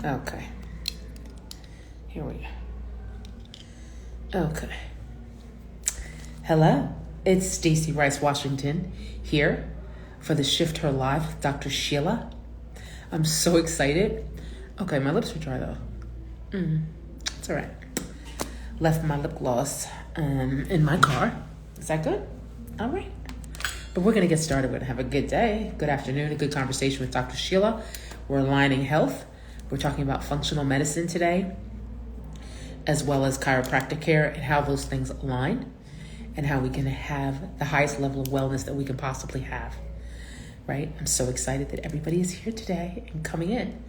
Okay. Here we go. Okay. Hello. It's Stacey Rice Washington here for the shiftHER Live with Dr. Sheila. I'm so excited. Okay, my lips are dry though. It's all right. Left my lip gloss in my car. Is that good? All right. But we're going to get started. We're going to have a good day, good afternoon, a good conversation with Dr. Sheila. We're aligning health. We're talking about functional medicine today, as well as chiropractic care and how those things align and how we can have the highest level of wellness that we can possibly have, right? I'm so excited that everybody is here today and coming in.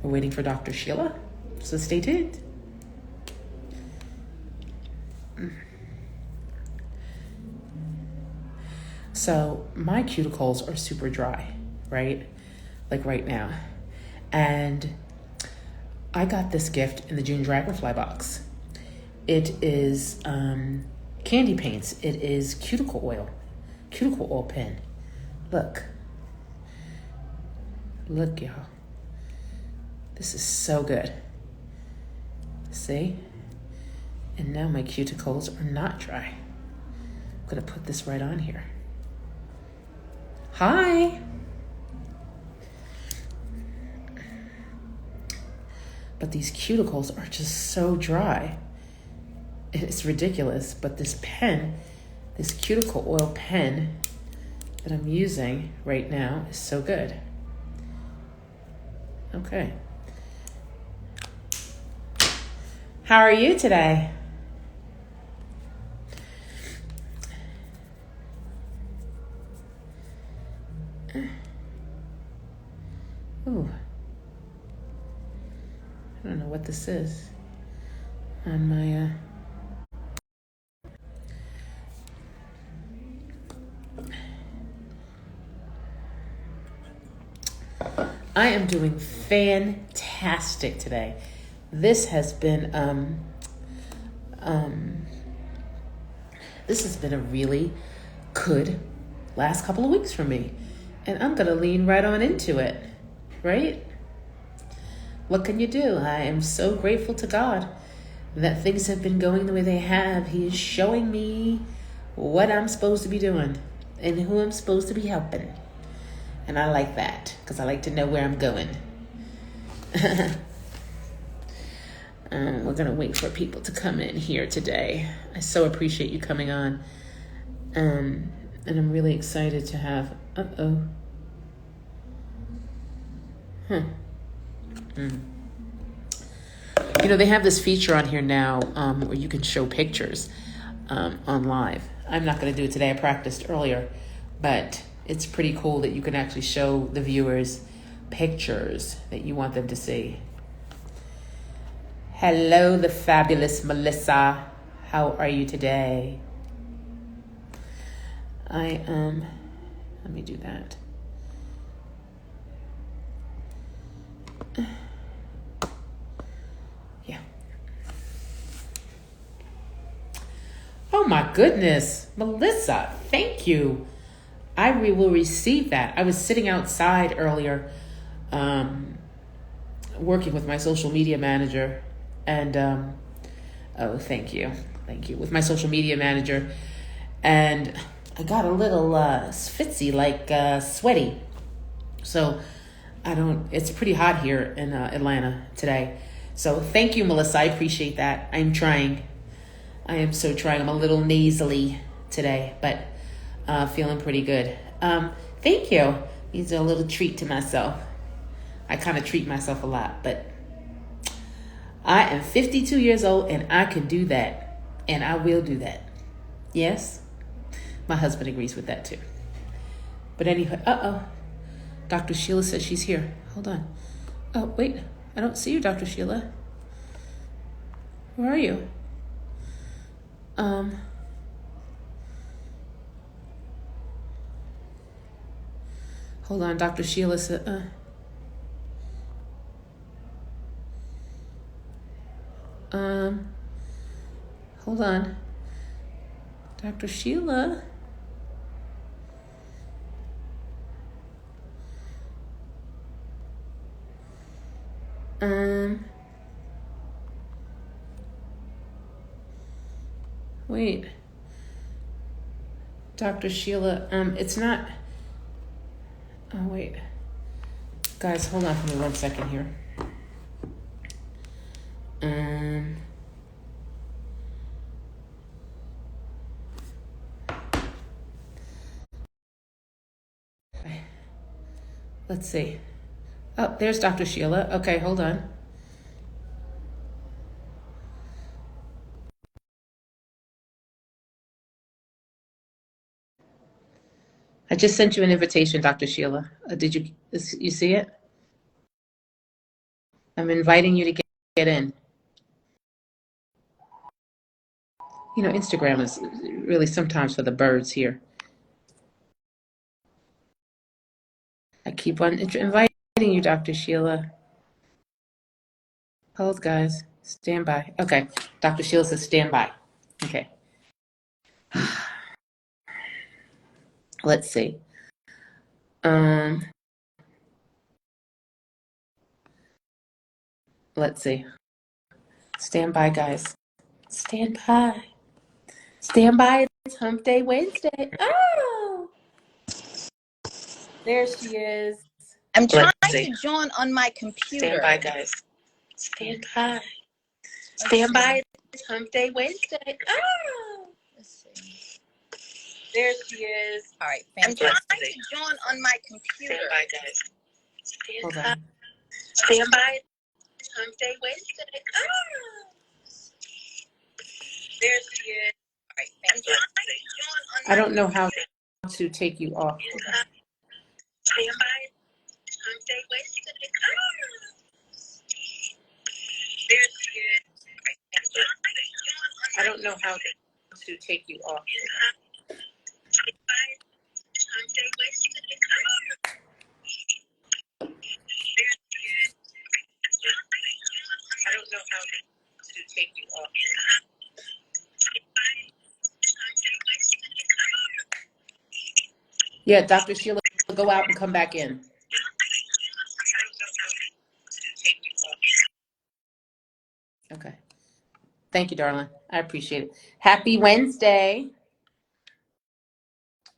We're waiting for Dr. Sheila, so stay tuned. So my cuticles are super dry, right? Like right now. And I got this gift in the June Dragonfly box. It is candy paints. It is cuticle oil pen. Look, y'all. This is so good. See? And now my cuticles are not dry. I'm gonna put this right on here. Hi. But these cuticles are just so dry. It's ridiculous. But this pen, this cuticle oil pen that I'm using right now is so good. Okay. How are you today? Ooh. I don't know what this is on my I am doing fantastic today. This has been a really good last couple of weeks for me. And I'm gonna lean right on into it, right? What can you do? I am so grateful to God that things have been going the way they have. He is showing me what I'm supposed to be doing and who I'm supposed to be helping. And I like that because I like to know where I'm going. We're going to wait for people to come in here today. I so appreciate you coming on. And I'm really excited to have... You know, they have this feature on here now where you can show pictures on live. I'm not going to do it today. I practiced earlier, but it's pretty cool that you can actually show the viewers pictures that you want them to see. Hello, the fabulous Melissa. How are you today? Let me do that. Yeah. Oh my goodness, Melissa, thank you. I will receive that. I was sitting outside earlier, working with my social media manager, and thank you, with my social media manager, and I got a little sfitzy, like sweaty. So it's pretty hot here in Atlanta today. So thank you, Melissa. I appreciate that. I am so trying. I'm a little nasally today, but feeling pretty good. Thank you. These are a little treat to myself. I kind of treat myself a lot, but I am 52 years old and I can do that. And I will do that. Yes? My husband agrees with that too. But anyway, Dr. Sheila says she's here. Hold on. Oh, wait. I don't see you, Dr. Sheila. Where are you? Hold on, Dr. Sheila said, hold on. Dr. Sheila? Wait, Dr. Sheila, it's not. Oh, wait. Guys, hold on for me 1 second here. Um, let's see. Oh, there's Dr. Sheila. Okay, hold on. I just sent you an invitation, Dr. Sheila. Did you see it? I'm inviting you to get in. You know, Instagram is really sometimes for the birds here. I keep on inviting you, Dr. Sheila. Hold, guys. Stand by. Okay. Dr. Sheila says stand by. Okay. Let's see. Let's see. Stand by, guys. Stand by. Stand by. It's Hump Day Wednesday. Oh, there she is. I'm trying to join on my computer. Stand by, guys. Stand by. Stand by. It's Hump Day Wednesday. Oh, Let's see. there she is. All right, I'm trying to join on my computer. Stand by, guys. Hold on. Stand by. It's Hump Day Wednesday. Oh, there she is. All right, I'm trying to join on my I don't know how to take you off. Stand by. It's Hump Day Wednesday. Oh, there she is. I don't know how to take you off. I don't know how to take you off. Yeah, Dr. Sheila, go out and come back in. Okay. Thank you, darling. I appreciate it. Happy Wednesday.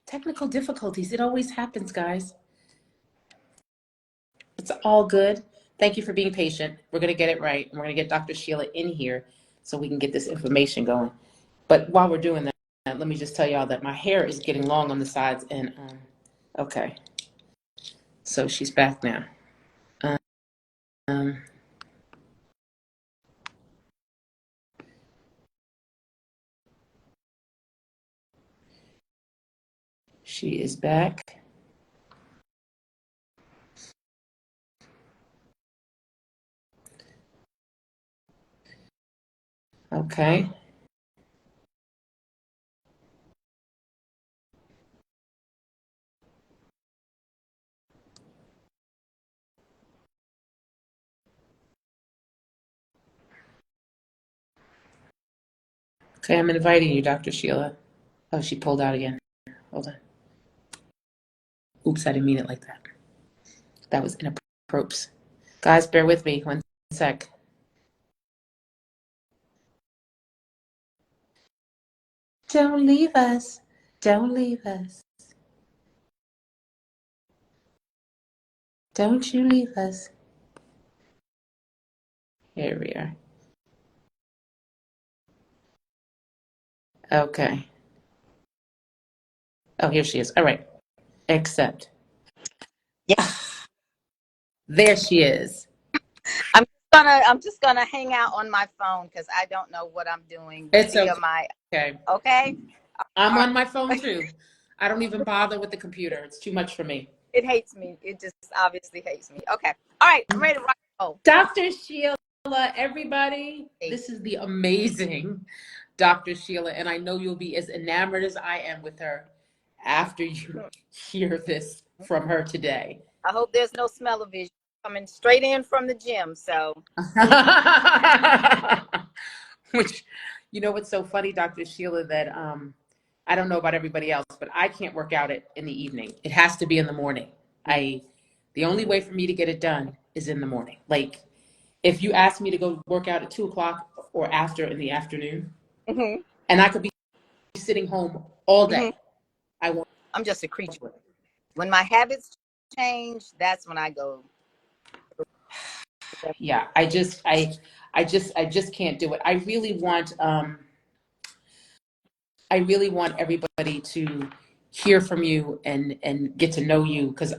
Technical difficulties. It always happens, guys. It's all good. Thank you for being patient. We're going to get it right. We're going to get Dr. Sheila in here so we can get this information going. But while we're doing that, let me just tell y'all that my hair is getting long on the sides. And, okay. So she's back now. Um, she is back. Okay. Okay, I'm inviting you, Dr. Sheila. Oh, she pulled out again. Hold on. Oops, I didn't mean it like that. That was inappropriate. Guys, bear with me 1 sec. Don't leave us. Don't leave us. Don't you leave us. Here we are. Okay. Oh, here she is. All right. Accept. Yeah, There she is. I'm just gonna hang out on my phone because I don't know what I'm doing It's via okay. my. Okay. Okay. I'm on my phone too. I don't even bother with the computer. It's too much for me. It hates me. It just obviously hates me. Okay. All right. I'm ready to rock. Oh, Dr. Sheila, everybody. This is the amazing Dr. Sheila, and I know you'll be as enamored as I am with her after you hear this from her today. I hope there's no smell-o-vision coming straight in from the gym. So, Which, you know, what's so funny, Dr. Sheila, that I don't know about everybody else, but I can't work out in the evening. It has to be in the morning. The only way for me to get it done is in the morning. Like, if you ask me to go work out at 2 o'clock or after in the afternoon, mm-hmm. and I could be sitting home all day. I won't. I'm just a creature. When my habits change, that's when I go. Yeah, I just can't do it. I really want everybody to hear from you and get to know you, because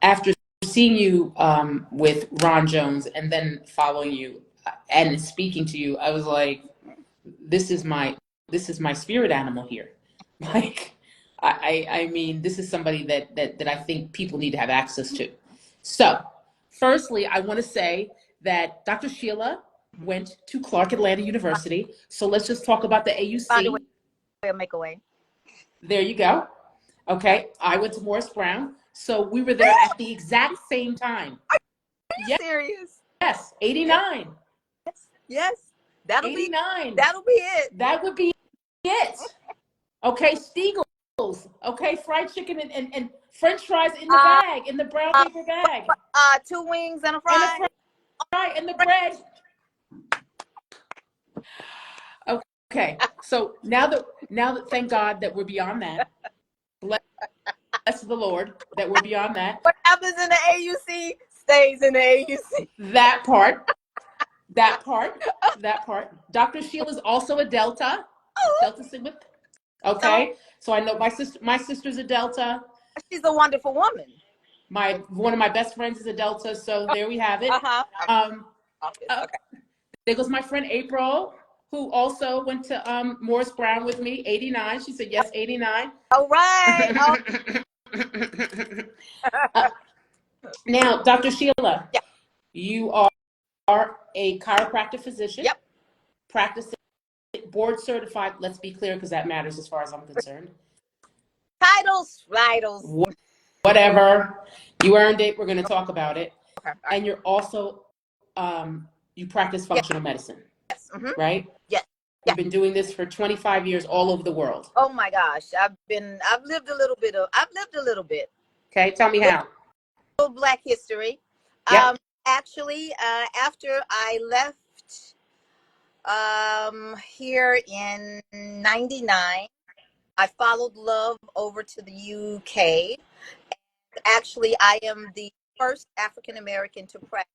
after seeing you with Ron Jones and then following you and speaking to you, I was like, this is my spirit animal here. Like, I mean, this is somebody that I think people need to have access to. So, firstly, I want to say that Dr. Sheila went to Clark Atlanta University. So let's just talk about the Find a AUC. way to make a way. There you go. Okay, I went to Morris Brown. So we were there at the exact same time. Are you serious? Yes, 89. Yes. That'll 89. That'll be it. That would be it. Okay, Steagles. Okay, fried chicken and French fries in the bag, in the brown paper bag. 2 wings and a fry. And a fry and the bread. Okay, so now that thank God that we're beyond that. Bless the Lord that we're beyond that. What happens in the AUC stays in the AUC. That part. Dr. Sheila's also a Delta. Delta Sigma. Okay, so I know my sister's a Delta. She's a wonderful woman. One of my best friends is a Delta, so there we have it. Okay. There goes my friend April, who also went to Morris Brown with me, 89. She said yes, 89. All right. Now, Dr. Sheila, yeah. You are a chiropractic physician. Yep. Practicing, board certified. Let's be clear, because that matters as far as I'm concerned. Titles. Whatever. You earned it. We're going to talk about it. Okay. And you're also, you practice functional medicine. Yes. Right? Yes. You've been doing this for 25 years all over the world. Oh my gosh. I've lived a little bit. Okay. Tell me how. Black history. Yep. Actually, after I left here in 99, I followed love over to the UK. Actually, I am the first African American to practice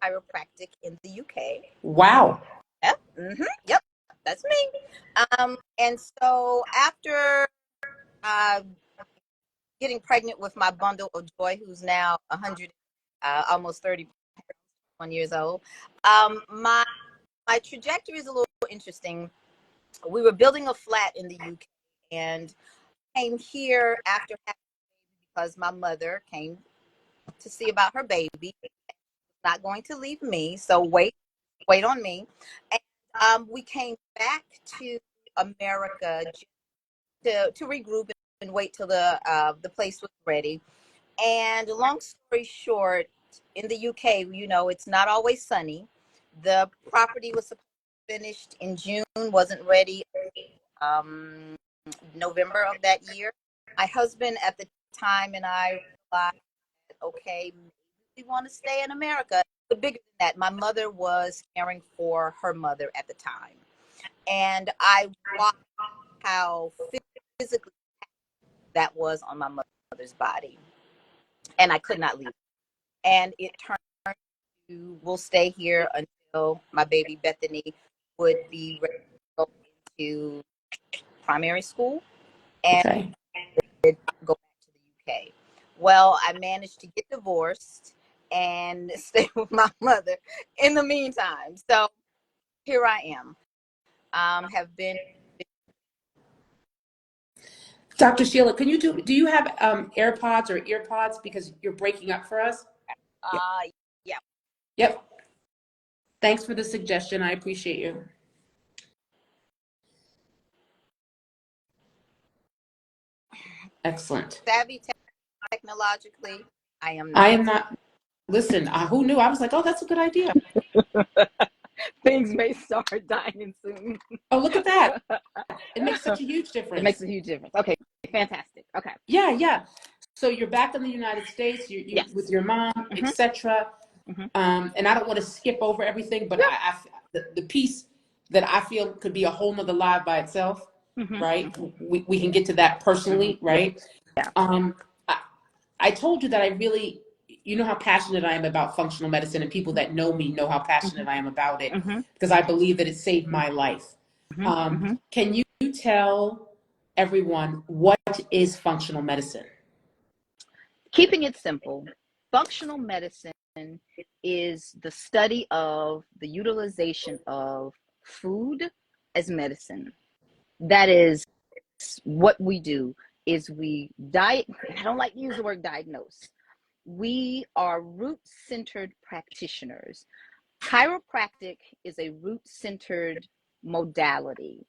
chiropractic in the UK. Wow. Yep. Yep. That's me. And so after getting pregnant with my bundle of joy, who's now 100, almost 31 years old, my trajectory is a little interesting. We were building a flat in the UK and came here after because my mother came to see about her baby. Not going to leave me, so wait on me. And we came back to America to regroup and wait till the place was ready. And long story short, in the UK, it's not always sunny. The property was finished in June, wasn't ready November of that year. My husband at the time and I realized, okay, we want to stay in America. But bigger than that, my mother was caring for her mother at the time. And I watched how physically that was on my mother's body. And I could not leave. And it turned to, we'll stay here until my baby Bethany would be ready to go into primary school and go back to the UK. Well, I managed to get divorced and stay with my mother in the meantime. So here I am. Have been. Dr. Sheila, can you do you have AirPods or EarPods, because you're breaking up for us? Yeah. Yep. Thanks for the suggestion. I appreciate you. Excellent. Savvy technologically, I am not. I am not. Listen, who knew? I was like, oh, that's a good idea. Things may start dying soon. Oh, look at that. It makes such a huge difference. It makes a huge difference. Okay, fantastic. Okay. Yeah. So you're back in the United States, you yes. with your mom, etc. And I don't want to skip over everything, but the piece that I feel could be a whole nother live by itself, Mm-hmm. right? Mm-hmm. We can get to that Mm-hmm. personally, Yeah. right? Um, I, I told you that I really, you know how passionate I am about functional medicine, and people that know me know how Mm-hmm. passionate I am about it Mm-hmm. because I believe that it saved my life. Mm-hmm. Mm-hmm. Can you tell everyone what is functional medicine? Keeping it simple, functional medicine is the study of the utilization of food as medicine. That is what we do. Is we diet, I don't like to use the word diagnose. We are root-centered practitioners. Chiropractic is a root-centered modality.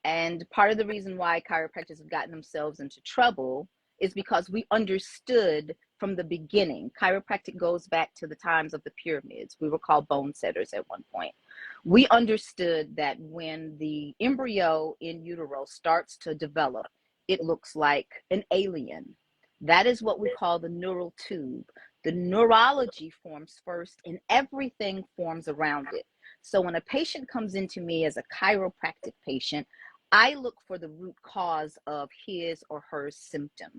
And part of the reason why chiropractors have gotten themselves into trouble is because we understood from the beginning. Chiropractic goes back to the times of the pyramids. We were called bone setters at one point. We understood that when the embryo in utero starts to develop, it looks like an alien. That is what we call the neural tube. The neurology forms first, and everything forms around it. So when a patient comes into me as a chiropractic patient, I look for the root cause of his or her symptom.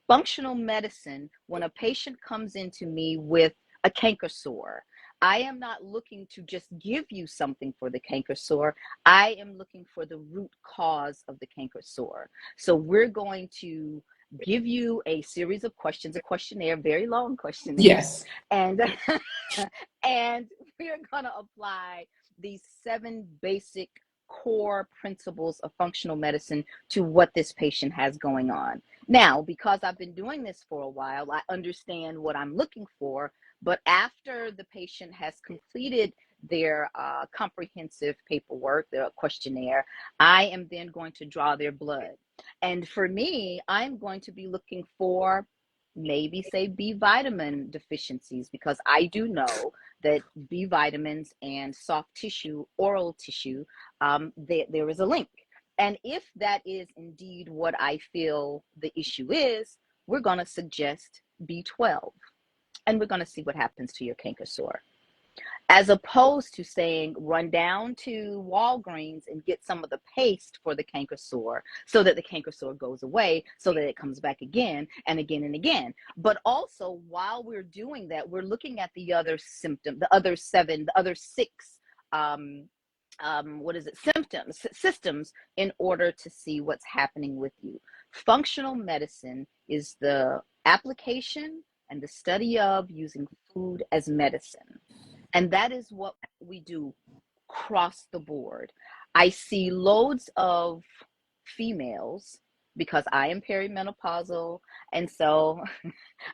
Functional medicine, when a patient comes into me with a canker sore, I am not looking to just give you something for the canker sore. I am looking for the root cause of the canker sore. So we're going to give you a series of questions, a questionnaire, very long questionnaire, Yes. and and we're going to apply these 7 basic core principles of functional medicine to what this patient has going on. Now, because I've been doing this for a while, I understand what I'm looking for. But after the patient has completed their comprehensive paperwork, their questionnaire, I am then going to draw their blood. And for me, I'm going to be looking for maybe say B vitamin deficiencies, because I do know that B vitamins and soft tissue, oral tissue, there is a link. And if that is indeed what I feel the issue is, we're going to suggest B12, and we're going to see what happens to your canker sore. As opposed to saying, run down to Walgreens and get some of the paste for the canker sore so that the canker sore goes away, so that it comes back again and again and again. But also, while we're doing that, we're looking at the other symptom, the other 7, the other 6 systems, in order to see what's happening with you. Functional medicine is the application and the study of using food as medicine. And that is what we do across the board. I see loads of females because I am perimenopausal. And so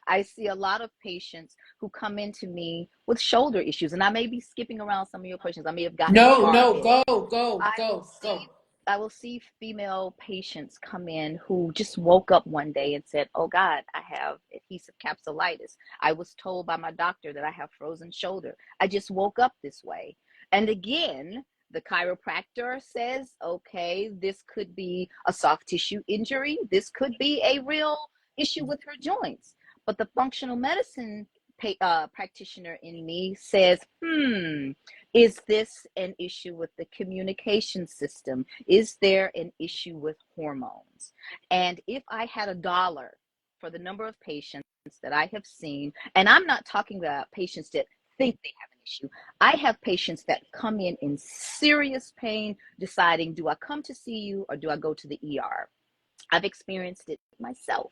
I see a lot of patients who come into me with shoulder issues. And I may be skipping around some of your questions. I may have gotten No, far no, ahead. I will see female patients come in who just woke up one day and said, oh God, I have adhesive capsulitis. I was told by my doctor that I have frozen shoulder. I just woke up this way. And again, the chiropractor says, okay, this could be a soft tissue injury. This could be a real issue with her joints. But the functional medicine practitioner in me says, is this an issue with the communication system? Is there an issue with hormones? And if I had $1 for the number of patients that I have seen, and I'm not talking about patients that think they have an issue. I have patients that come in serious pain, deciding, do I come to see you or do I go to the ER? I've experienced it myself.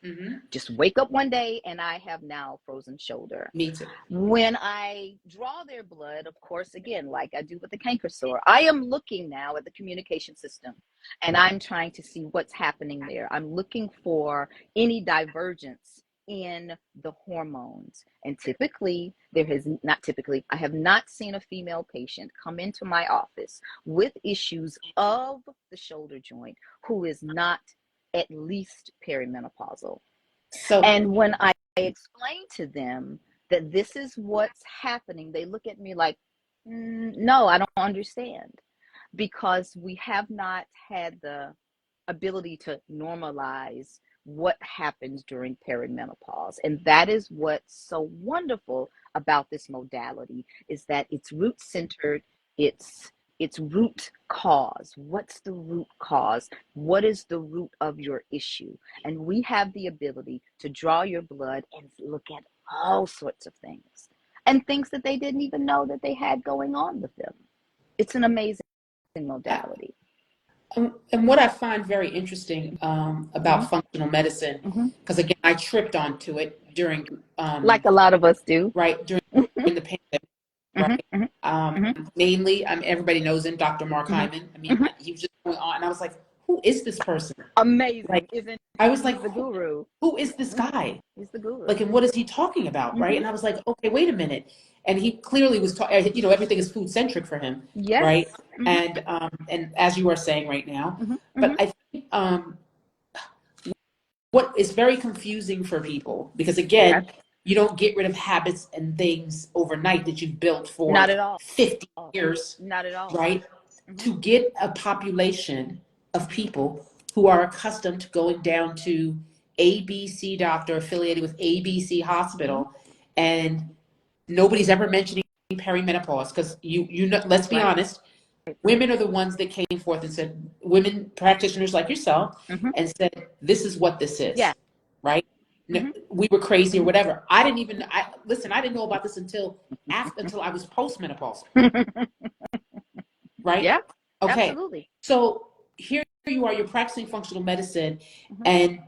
Just wake up one day and I have now frozen shoulder. Me too. When I draw their blood, of course, again, like I do with the canker sore, I am looking now at the communication system and I'm trying to see what's happening there. I'm looking for any divergence in the hormones. And typically, I have not seen a female patient come into my office with issues of the shoulder joint who is not at least perimenopausal. And when I explain to them that this is what's happening, they look at me like, no, I don't understand, because we have not had the ability to normalize what happens during perimenopause. And that is what's so wonderful about this modality, is that it's root centered, it's It's root cause. What's the root cause? What is the root of your issue? And we have the ability to draw your blood and look at all sorts of things and things that they didn't even know that they had going on with them. It's an amazing modality. And what I find very interesting about functional medicine, Mm-hmm. because again, I tripped onto it during, Like a lot of us do. right, during the pandemic, right? Mm-hmm. Mm-hmm. Mainly, everybody knows him, Dr. Mark Mm-hmm. Hyman. I mean, Mm-hmm. he was just going on, and I was like, who is this person? Amazing, Like, isn't I was he? like, He's the guru. who is this guy? He's the guru. Like, and what is he talking about, right? Mm-hmm. And I was like, okay, wait a minute. And he clearly was talking, you know, everything is food centric for him, Yes. right? Mm-hmm. And as you are saying right now, Mm-hmm. but I think what is very confusing for people, because Okay. again, you don't get rid of habits and things overnight that you've built for Not at all. 50 years, Not at all. right? Mm-hmm. To get a population of people who are accustomed to going down to ABC doctor affiliated with ABC hospital, and nobody's ever mentioning perimenopause, because you know, let's be Right. honest, women are the ones that came forth and said, women practitioners like yourself, Mm-hmm. and said, this is what this Yeah. is, right? Mm-hmm. We were crazy or whatever. I didn't know about this until I was postmenopausal, right? Yeah. Okay. Absolutely. So here you are, you're practicing functional medicine, Mm-hmm. and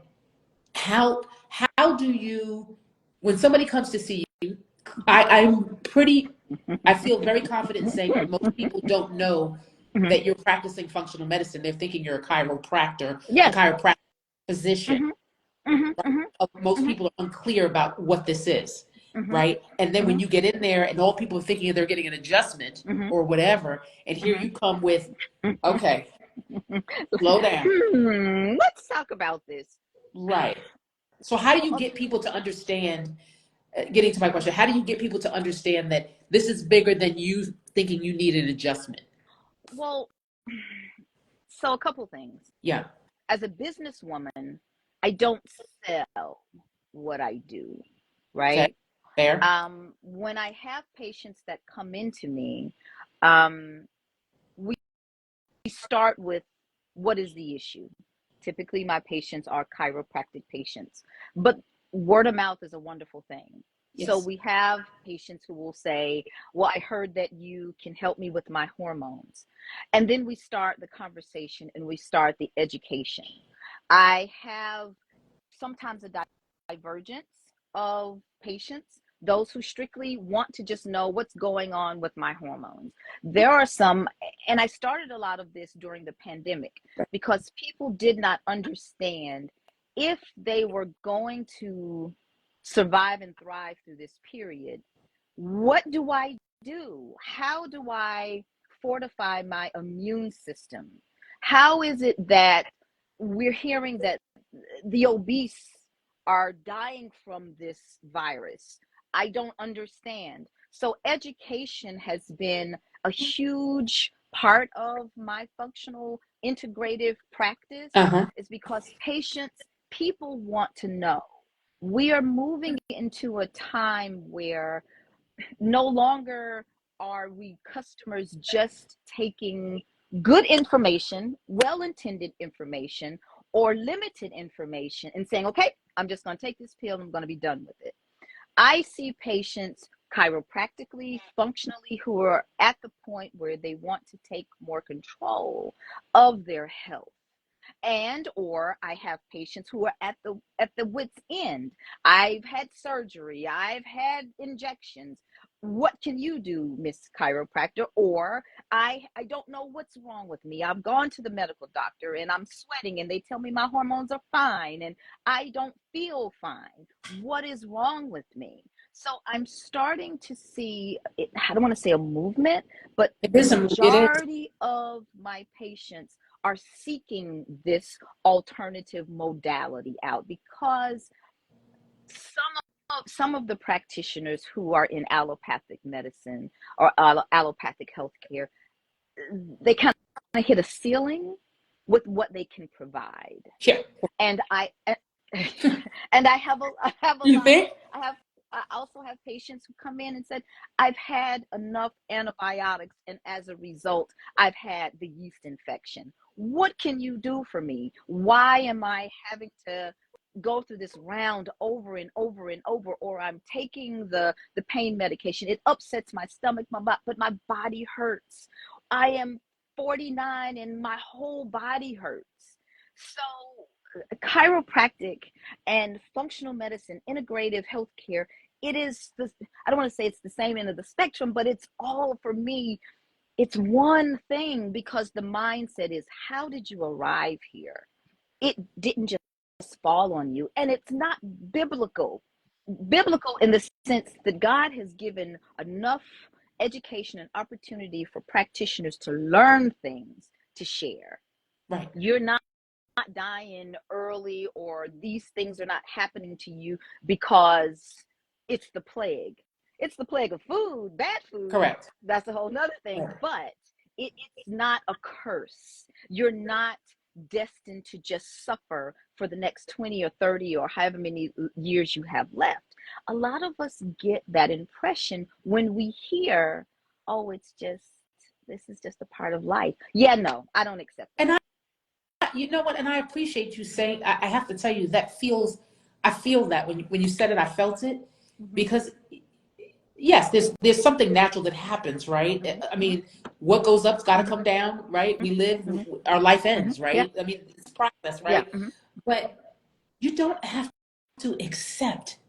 how do you, when somebody comes to see you, I feel very confident in saying that most people don't know Mm-hmm. that you're practicing functional medicine. They're thinking you're a chiropractor, a Yes. chiropractic physician. Mm-hmm. Mm-hmm. Right? Mm-hmm. Most Mm-hmm. people are unclear about what this is, Mm-hmm. right? And then Mm-hmm. when you get in there and all people are thinking they're getting an adjustment Mm-hmm. or whatever, and here you come with, okay, slow down. Let's talk about this. Right. So how do So, you get people to understand, getting to my question, how do you get people to understand that this is bigger than you thinking you need an adjustment? well, so a couple things. Yeah. As a businesswoman, I don't sell what I do, Okay. right? Fair. When I have patients that come into me, um, we start with what is the issue. Typically, my patients are chiropractic patients, but word of mouth is a wonderful thing. So Yes. we have patients who will say, well, I heard that you can help me with my hormones. And then we start the conversation and we start the education. I have sometimes a divergence of patients, those who strictly want to just know what's going on with my hormones. There are some, and I started a lot of this during the pandemic because people did not understand if they were going to survive and thrive through this period. What do I do? How do I fortify my immune system? How is it that we're hearing that the obese are dying from this virus? I don't understand. So, education has been a huge part of my functional integrative practice, Uh-huh. is because people want to know. We are moving into a time where no longer are we customers just taking good information, well intended information, or limited information and saying, okay, I'm just going to take this pill and I'm going to be done with it. I see patients chiropractically, functionally, who are at the point where they want to take more control of their health. And or I have patients who are at the wit's end. I've had surgery, I've had injections. What can you do, Miss Chiropractor? Or I don't know what's wrong with me. I've gone to the medical doctor and I'm sweating and they tell me my hormones are fine and I don't feel fine. What is wrong with me? So I'm starting to see, I don't want to say a movement, but It the is. It is. majority of my patients are seeking this alternative modality out because some of the practitioners who are in allopathic medicine or allopathic healthcare, they kind of hit a ceiling with what they can provide. Yeah. And I and I have a You lot of think? I have I also have patients who come in and said, I've had enough antibiotics, and as a result, I've had the yeast infection. What can you do for me? Why am I having to go through this round over and over and over, or I'm taking the pain medication? It upsets my stomach, but my body hurts. I am 49 and my whole body hurts. So chiropractic and functional medicine, integrative healthcare, it is the, I don't want to say it's the same end of the spectrum, but it's all, for me, it's one thing, because the mindset is, how did you arrive here? It didn't just fall on you, and it's not biblical. Biblical in the sense that God has given enough education and opportunity for practitioners to learn things to share. Right. You're not dying early, or these things are not happening to you because it's the plague. It's the plague of food, bad food. Correct. That's a whole nother thing. Correct. But it's not a curse. You're not destined to just suffer for the next 20 or 30 or however many years you have left. A lot of us get that impression when we hear, oh, it's just, this is just a part of life. Yeah, no, I don't accept that. And you know what? And I appreciate you saying, I have to tell you, I feel that when you said it, I felt it, because yes, there's something natural that happens, right? I mean, what goes up's got to come down, right? We live, our life ends, Yeah. right? I mean, it's a process, Yeah. right? But you don't have to accept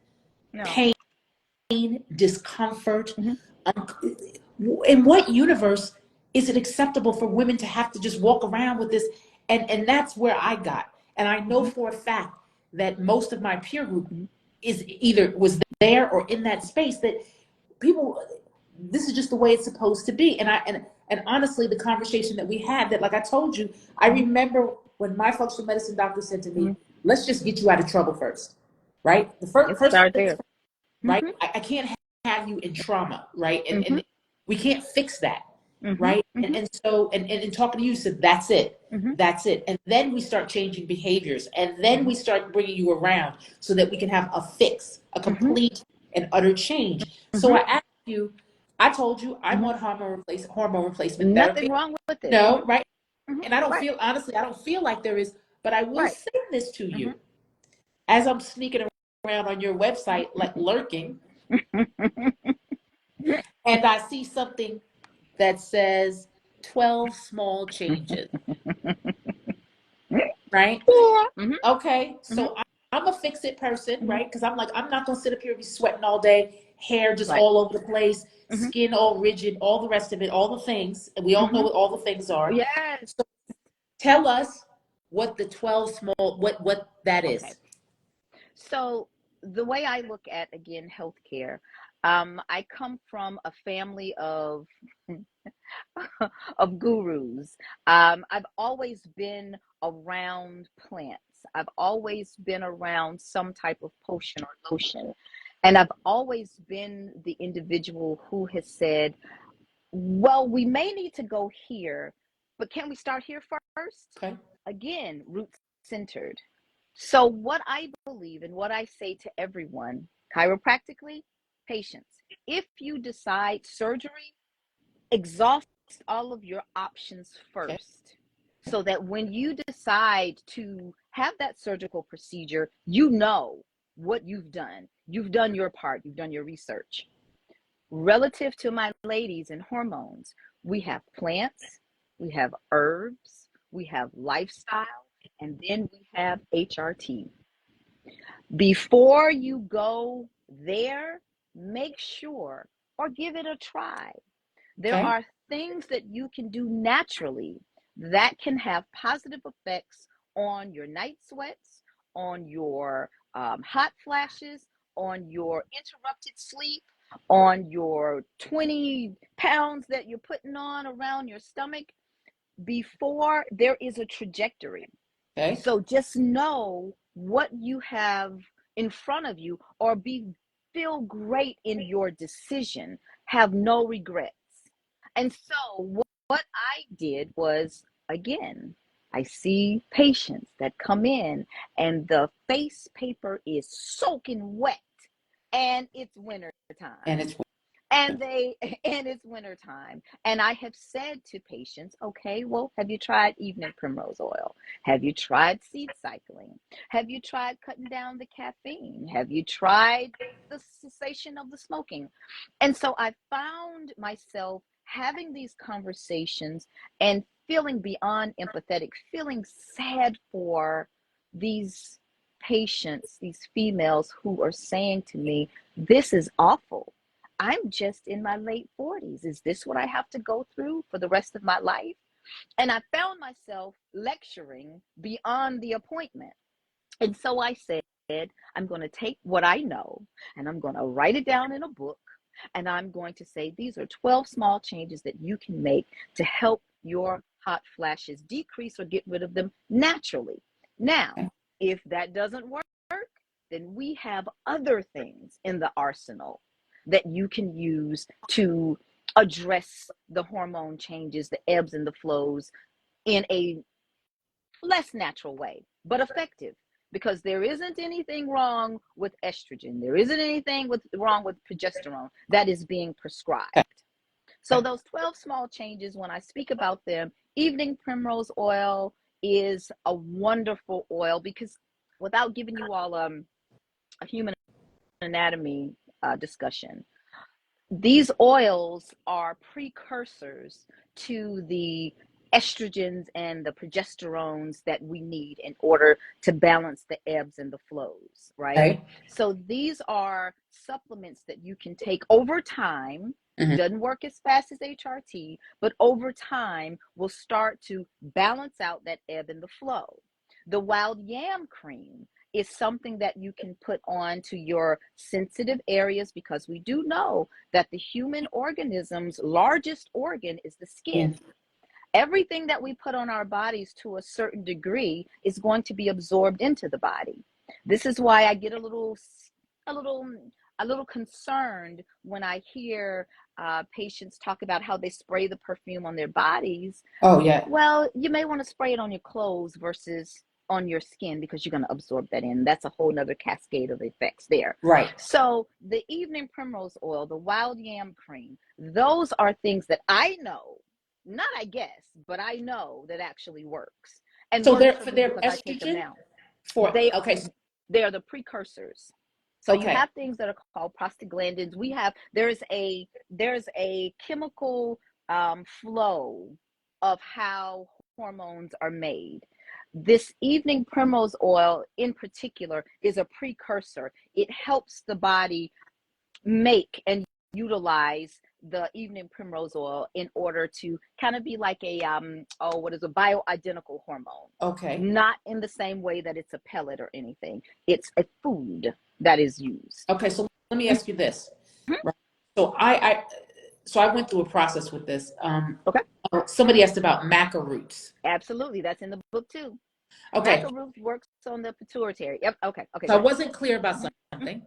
No. pain, discomfort. In what universe is it acceptable for women to have to just walk around with this? And that's where I got. And I know for a fact that most of my peer group is either was there or in that space, that people, this is just the way it's supposed to be. And honestly, the conversation that we had, that, like I told you, I remember when my functional medicine doctor said to me, let's just get you out of trouble first, right? The first Start things there. first, right? I can't have you in trauma, right? And we can't fix that, right? And so, and in talking to you, said, that's it. That's it. And then we start changing behaviors, and then we start bringing you around so that we can have a fix, a complete and utter change. So I asked you, I told you I'm on hormone replacement therapy. Nothing wrong with it. No, right? And I don't Right. feel, honestly, I don't feel like there is, but I will Right. say this to you. As I'm sneaking around on your website, like lurking, and I see something that says 12 small changes, right? Yeah. Okay, so I'm a fix it person, right? Because I'm like, I'm not gonna sit up here and be sweating all day, hair just Right. all over the place, skin all rigid, all the rest of it, all the things. And we all know what all the things are. Yes. So tell us what the 12 small, what that is. Okay. So the way I look at, again, healthcare, I come from a family of of gurus. I've always been around plants. I've always been around some type of potion or lotion. And I've always been the individual who has said, well, we may need to go here, but can we start here first? Okay. Again, root centered. So, what I believe and what I say to everyone, chiropractically, patients, if you decide surgery, exhaust all of your options Okay. first, so that when you decide to have that surgical procedure, you know what you've done. You've done your part, you've done your research. Relative to my ladies and hormones, we have plants, we have herbs, we have lifestyle, and then we have HRT. Before you go there, make sure or give it a try. There Okay. are things that you can do naturally that can have positive effects on your night sweats, on your hot flashes, on your interrupted sleep, on your 20 pounds that you're putting on around your stomach, before there is a trajectory. Okay. So just know what you have in front of you, or feel great in your decision. Have no regrets. And so what I did was, again, I see patients that come in and the face paper is soaking wet. and it's winter And time. it's And it's winter time. And I have said to patients, okay, well, have you tried evening primrose oil? Have you tried seed cycling? Have you tried cutting down the caffeine? Have you tried the cessation of the smoking? And so I found myself having these conversations and feeling beyond empathetic, feeling sad for these patients, these females who are saying to me, this is awful. I'm just in my late 40s. Is this what I have to go through for the rest of my life? And I found myself lecturing beyond the appointment. And so I said, I'm going to take what I know and I'm going to write it down in a book. And I'm going to say, these are 12 small changes that you can make to help your hot flashes decrease or get rid of them naturally. Now, if that doesn't work, then we have other things in the arsenal that you can use to address the hormone changes, the ebbs and the flows in a less natural way, but effective. Because there isn't anything wrong with estrogen. There isn't anything wrong with progesterone that is being prescribed. So those 12 small changes, when I speak about them, evening primrose oil is a wonderful oil because without giving you all a human anatomy discussion, these oils are precursors to the estrogens and the progesterones that we need in order to balance the ebbs and the flows, right? right. So these are supplements that you can take over time. Doesn't work as fast as HRT, but over time will start to balance out that ebb and the flow. The wild yam cream is something that you can put on to your sensitive areas because we do know that the human organism's largest organ is the skin. Everything that we put on our bodies to a certain degree is going to be absorbed into the body. This is why I get a little concerned when I hear patients talk about how they spray the perfume on their bodies. Oh, yeah. Well, you may want to spray it on your clothes versus on your skin because you're going to absorb that in. That's a whole nother cascade of effects there. Right. So the evening primrose oil, the wild yam cream, those are things that I know, not I guess, but I know that actually works. And so they're for their because I take them estrogen? now. They are the precursors. So you have things that are called prostaglandins. There's a chemical flow of how hormones are made. This evening primrose oil in particular is a precursor. It helps the body make and utilize the evening primrose oil in order to kind of be like a bioidentical hormone. Okay. Not in the same way that it's a pellet or anything. It's a food that is used. Okay, so let me ask you this. Right. So I went through a process with this. Okay. Somebody asked about maca roots. Absolutely, that's in the book too. Okay. Maca root works on the pituitary. Yep. Okay. So I wasn't clear about something.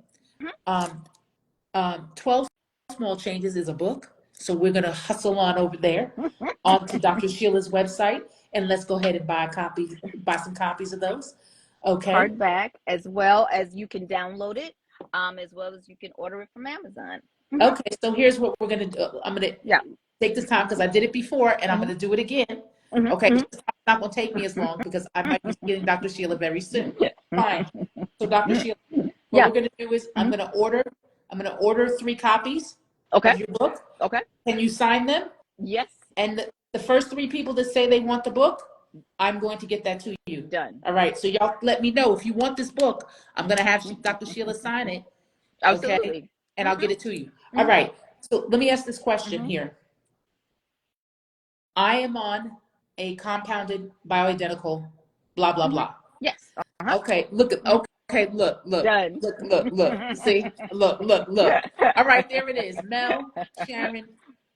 12 Small Changes is a book. So we're going to hustle on over there onto Dr. Sheila's website and let's go ahead and buy some copies of those. Okay. Hardback, as well as you can download it, as well as you can order it from Amazon. Okay, so here's what we're going to do. I'm going to take this time because I did it before and I'm going to do it again. Okay, it's not going to take me as long because I might be getting Dr. Sheila very soon. Fine. So Dr. Sheila, what we're going to do is I'm going to order 3 copies of your book. Okay. Can you sign them? Yes. And the first 3 people that say they want the book, I'm going to get that to you. Done. All right. So y'all let me know if you want this book. I'm going to have Dr. Sheila sign it. Absolutely. Okay. And I'll get it to you. All right. So let me ask this question here. I am on a compounded bioidentical blah, blah, blah. Yes. Okay. Look. Done. Look. See? Look. All right. There it is. Mel, Sharon.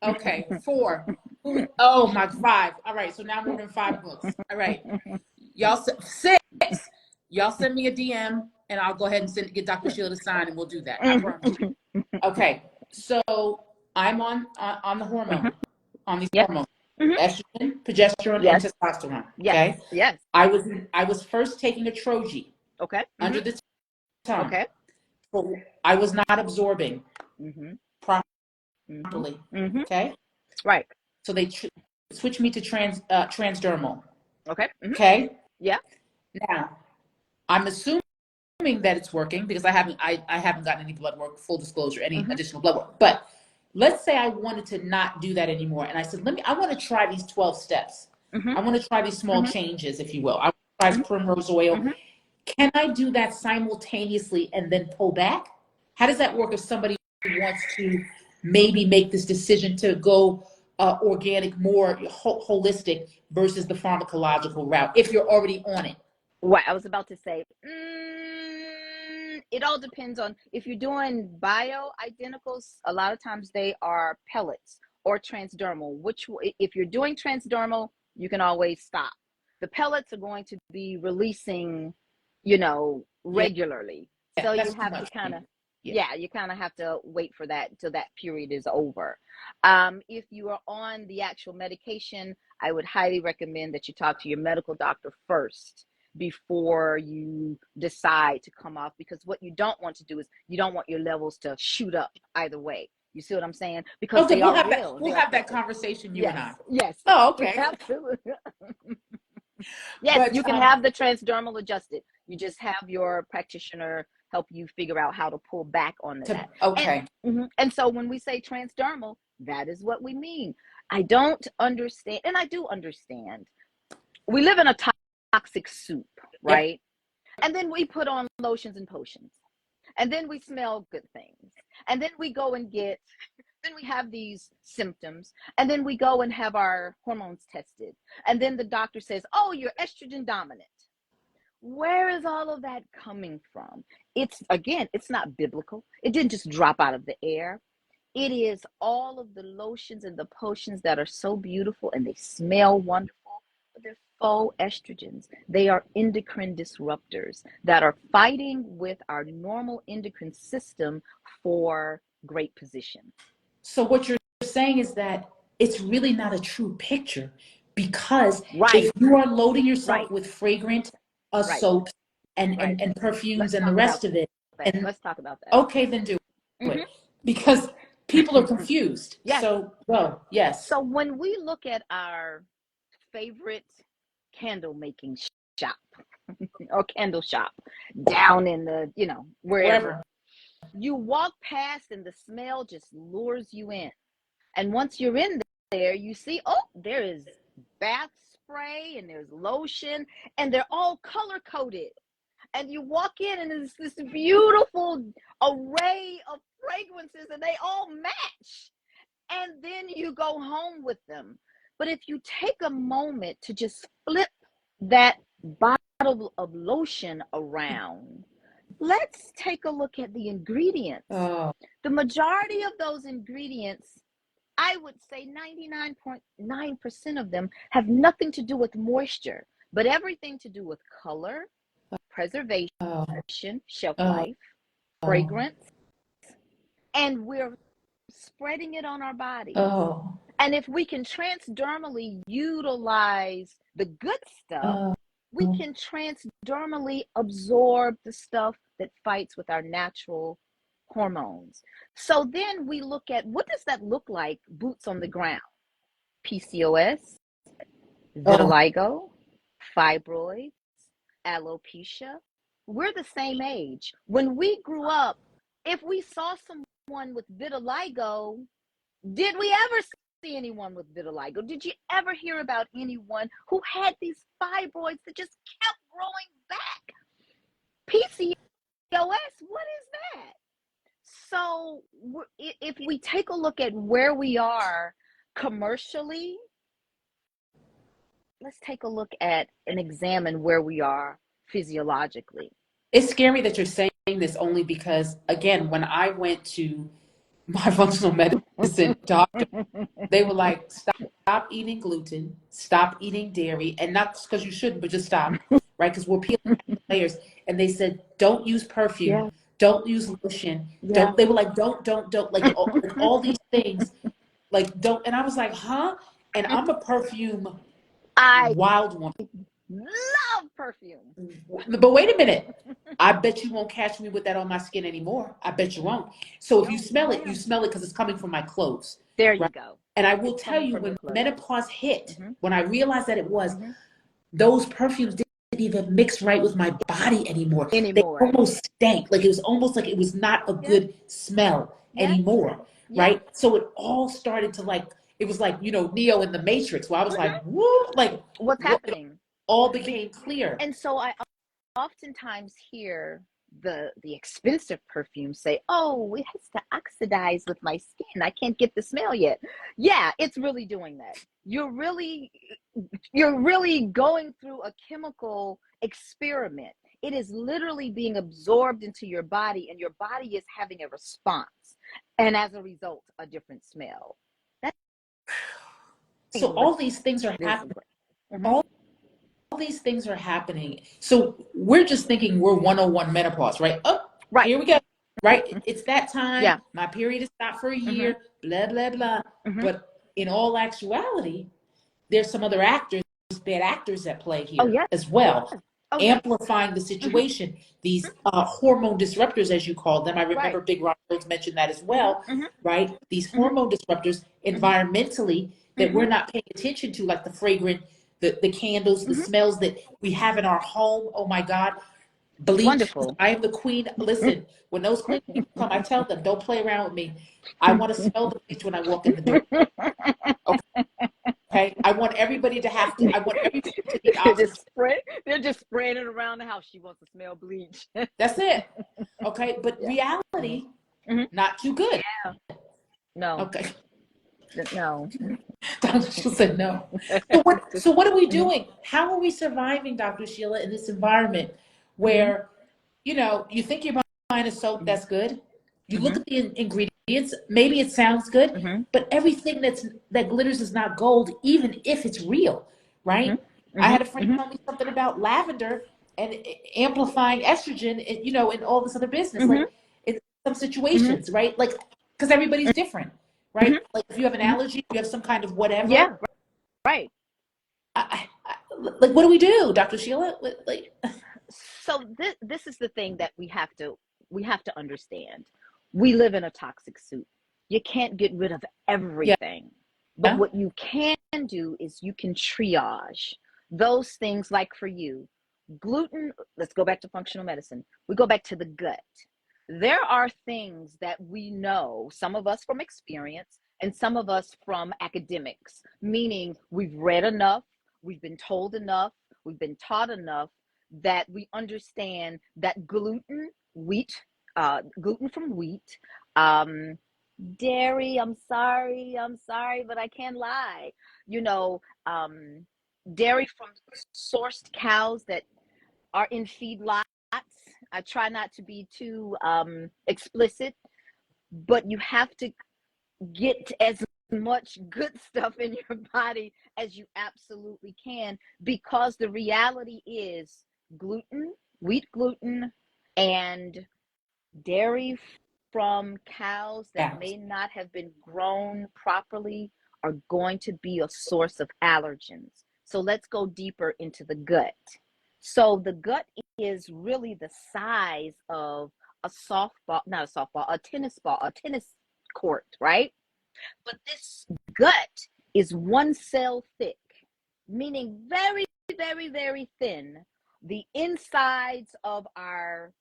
Okay. 4. Oh, my 5. All right. So now I'm ordering 5 books. All right. Y'all 6. Y'all send me a DM and I'll go ahead and get Dr. Sheila to sign and we'll do that. I promise you. Okay. So I'm on the hormone, on these hormones. Estrogen, progesterone, and testosterone. Okay. Yes. I was first taking a Troji. Okay. Under the tongue. Okay. I was not absorbing Mm-hmm. properly. Mm-hmm. Okay. Right. So they switched me to transdermal. Okay. Mm-hmm. Okay. Yeah. Now, I'm assuming that it's working because I haven't gotten any blood work, full disclosure, any Mm-hmm. additional blood work. But let's say I wanted to not do that anymore. And I said, I want to try these 12 steps. Mm-hmm. I want to try these small Mm-hmm. changes, if you will. I want to try primrose oil. Mm-hmm. Can I do that simultaneously and then pull back? How does that work if somebody wants to maybe make this decision to go organic, more holistic versus the pharmacological route if you're already on it? What I was about to say, it all depends on if you're doing bioidenticals. A lot of times they are pellets or transdermal. If you're doing transdermal, you can always stop. The pellets are going to be releasing, Yeah, regularly. So you that's too have to much. Yeah. you kind of have to wait for that till that period is over. If you are on the actual medication, I would highly recommend that you talk to your medical doctor first before you decide to come off, because what you don't want to do is you don't want your levels to shoot up either way. You see what I'm saying? Because Oh, good. they We'll are have that. real. We'll They are have that pellets. conversation, you and Yes, I. yes. Oh, We okay. have to. Yes, But you can have the transdermal adjusted. You just have your practitioner help you figure out how to pull back onto that. okay. And so when we say transdermal, that is what we mean. I don't understand, and I do understand. We live in a toxic soup, Yep. right? And then we put on lotions and potions. And then we smell good things. And then we go and then we have these symptoms. And then we go and have our hormones tested. And then the doctor says, oh, you're estrogen dominant. Where is all of that coming from? It's not biblical. It didn't just drop out of the air. It is all of the lotions and the potions that are so beautiful and they smell wonderful, but they're faux estrogens. They are endocrine disruptors that are fighting with our normal endocrine system for great position. So what you're saying is that it's really not a true picture, because Right, if you are loading yourself right, with fragrant right, soaps right. and perfumes Let's and the talk about rest of it, that. and Let's talk about that. okay, then do Mm-hmm. it, because people are confused. Yes. So, well, yes. So when we look at our favorite candle making shop or candle shop down in the, wherever, you walk past and the smell just lures you in. And once you're in there, you see, oh, there is bath spray and there's lotion and they're all color coded. And you walk in and it's this beautiful array of fragrances and they all match. And then you go home with them. But if you take a moment to just flip that bottle of lotion around, let's take a look at the ingredients. Oh. The majority of those ingredients, I would say 99.9% of them, have nothing to do with moisture, but everything to do with color, preservation, shelf life, fragrance, and we're spreading it on our body. Oh. And if we can transdermally utilize the good stuff, we can transdermally absorb the stuff that fights with our natural hormones. So then we look at, what does that look like, boots on the ground? PCOS, vitiligo, fibroids, alopecia. We're the same age. When we grew up, if we saw someone with vitiligo, did we ever see anyone with vitiligo? Did you ever hear about anyone who had these fibroids that just kept growing back? PCOS, what is that? So if we take a look at where we are commercially, let's take a look at and examine where we are physiologically. It's scary that you're saying this, only because, again, when I went to my functional medicine doctor, they were like, stop eating gluten, stop eating dairy, and not because you shouldn't, but just stop, right? Because we're peeling layers. And they said, don't use perfume, don't use lotion, don't. They were like, don't, like all these things, like don't. And I was like, huh? And I'm a perfume wild woman. Love perfume. But wait a minute. I bet you won't catch me with that on my skin anymore. I bet you won't. So if you smell it, you smell it because it's coming from my clothes. There you Right? go. And I will It's tell coming you, from your when clothes. menopause hit, Mm-hmm. when I realized that it was, Mm-hmm. those perfumes didn't even mix right with my body anymore. They Anymore. almost stank. Like it was almost like it was not a Yeah. good smell Yeah. anymore. Yeah. Right? So it all started to like, it was like, you know, Neo in the Matrix, where I was Mm-hmm. like, woo, like What's what, it happening? all became clear. And so I oftentimes hear the expensive perfumes say, "Oh, it has to oxidize with my skin. I can't get the smell yet." Yeah, it's really doing that. You're really going through a chemical experiment. It is literally being absorbed into your body, and your body is having a response, and as a result, a different smell. That's So what all these things are it is. happening. Mm-hmm. All these things are happening. So we're just thinking we're 101 menopause, right? Oh, Right. here we go. Right? It's that time. Yeah. My period is stopped for a Mm-hmm. year, blah, blah, blah. Mm-hmm. But in all actuality, there's some other actors, bad actors at play Oh here yeah. as well, Oh yeah. amplifying the Mm-hmm. situation. These hormone disruptors, as you call them. I Right. remember Big Ron Rhodes mentioned that as Mm-hmm. well, Mm-hmm. right? These Mm-hmm. hormone disruptors Mm-hmm. environmentally that Mm-hmm. we're not paying attention to, like the fragrant, the candles, the Mm-hmm. smells that we have in our home. Oh my God. Bleach. Wonderful. I am the queen. Listen, when those cleaning people come, I tell them, don't play around with me. I want to smell the bleach when I walk in the door. Okay. I want everybody to have to, I want everybody to be obsessed. They're just spraying it around the house. She wants to smell bleach. That's it. Okay. But Yeah. reality, Mm-hmm. not too good. No. Okay. No. Dr. Sheila said no. So what are we Mhm. doing? How are we surviving, Dr. Sheila, in this environment Mhm. where, you know, you think you're buying a soap Mhm. that's good. You look Mhm. at the ingredients, maybe it sounds good, Mhm. but everything that glitters is not gold, even if it's real, right? Mhm. I Mhm. had a friend Mhm. tell me something about lavender and amplifying estrogen, and, you know, in all this other business, Mhm. like in some Mhm. situations, right? Like, because everybody's different, Mhm. right? Like if you have an Mhm. allergy, you have some kind of whatever. Yeah. Right. Like, what do we do, Dr. Sheila? Like, So this is the thing that we have to understand. We live in a toxic soup. You can't get rid of yeah, everything. But what you can do is you can triage those things, like for you, gluten. Let's go back to functional medicine. We go back to the gut. There are things that we know, some of us from experience and some of us from academics, meaning we've read enough, we've been told enough, we've been taught enough that we understand that gluten from wheat, um, dairy. I'm sorry, but I can't lie. You know, dairy from sourced cows that are in feedlots. I try not to be too explicit, but you have to get as much good stuff in your body as you absolutely can, because the reality is gluten, wheat gluten, and dairy from cows that yeah, may not have been grown properly are going to be a source of allergens. So let's go deeper into the gut. So the gut is really the size of a softball, not a softball, a tennis ball, a tennis court, right? But this gut is one cell thick, meaning very, very, very thin. The insides of our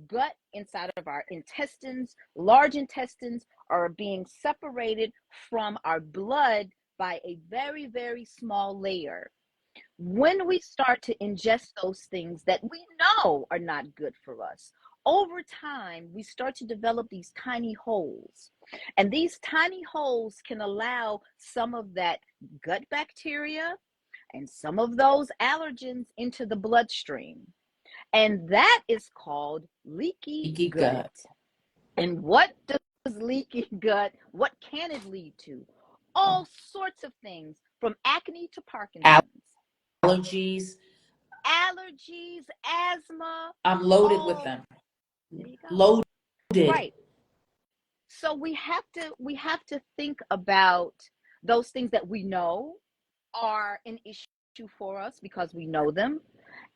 gut, inside of our intestines, large intestines, are being separated from our blood by a very, very small layer. When we start to ingest those things that we know are not good for us, over time, we start to develop these tiny holes. And these tiny holes can allow some of that gut bacteria and some of those allergens into the bloodstream. And that is called leaky leaky gut. gut, And what does leaky gut, what can it lead to? All sorts of things, from acne to Parkinson's, allergies. allergies, asthma. I'm loaded with Oh, them. there you go. Loaded. Right. So we have to think about those things that we know are an issue for us because we know them,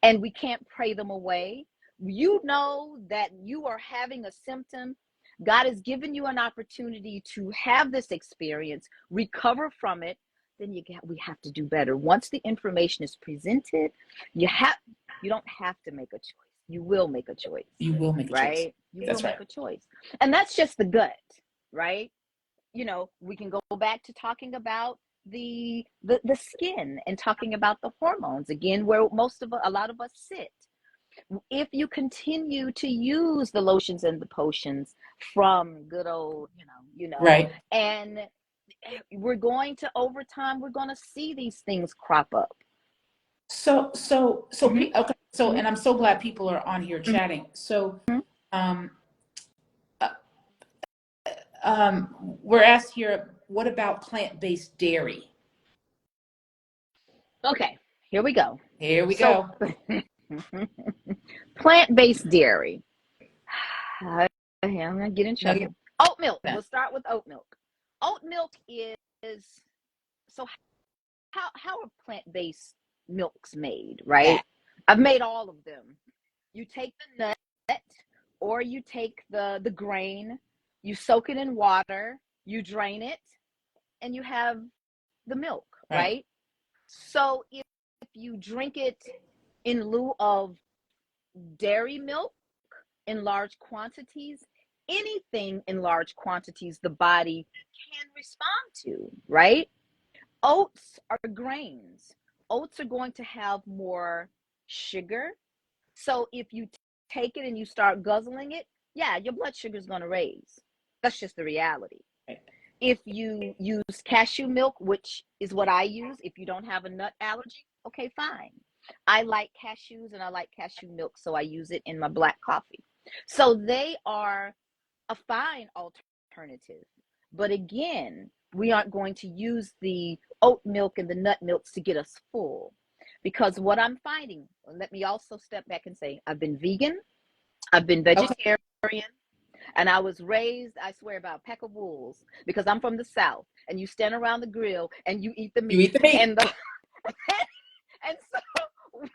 and we can't pray them away. you know that you are having a symptom, God has given you an opportunity to have this experience, recover from it, then we have to do better. Once the information is presented, you don't have to make a choice. You will make a choice. You will make a right? choice. You That's will right. make a choice. And that's just the gut, right? You know, we can go back to talking about the skin and talking about the hormones again, where a lot of us sit. If you continue to use the lotions and the potions from good old, Right. and we're going to, over time, we're going to see these things crop up. So, okay. So, and I'm so glad people are on here chatting. So, um, we're asked here, what about plant-based dairy? Okay, here we go. Here we go. Plant-based dairy. I'm gonna get in trouble. No, Oat milk. We'll start with oat milk. Oat milk is so. How are plant-based milks made? Right. Yeah. I've made all of them. You take the nut, or you take the grain. You soak it in water. You drain it, and you have the milk. Right. So if you drink it in lieu of dairy milk in large quantities, anything in large quantities the body can respond to, right? Oats are grains. Oats are going to have more sugar. So if you take it and you start guzzling it, yeah, your blood sugar is going to raise. That's just the reality. If you use cashew milk, which is what I use, if you don't have a nut allergy, okay, fine. I like cashews and I like cashew milk, so I use it in my black coffee. So they are a fine alternative. But again, we aren't going to use the oat milk and the nut milks to get us full. Because what I'm finding, let me also step back and say, I've been vegan, I've been vegetarian, and I was raised, I swear, by a pack of wolves, because I'm from the South, and you stand around the grill and you eat the meat. You eat the meat. And so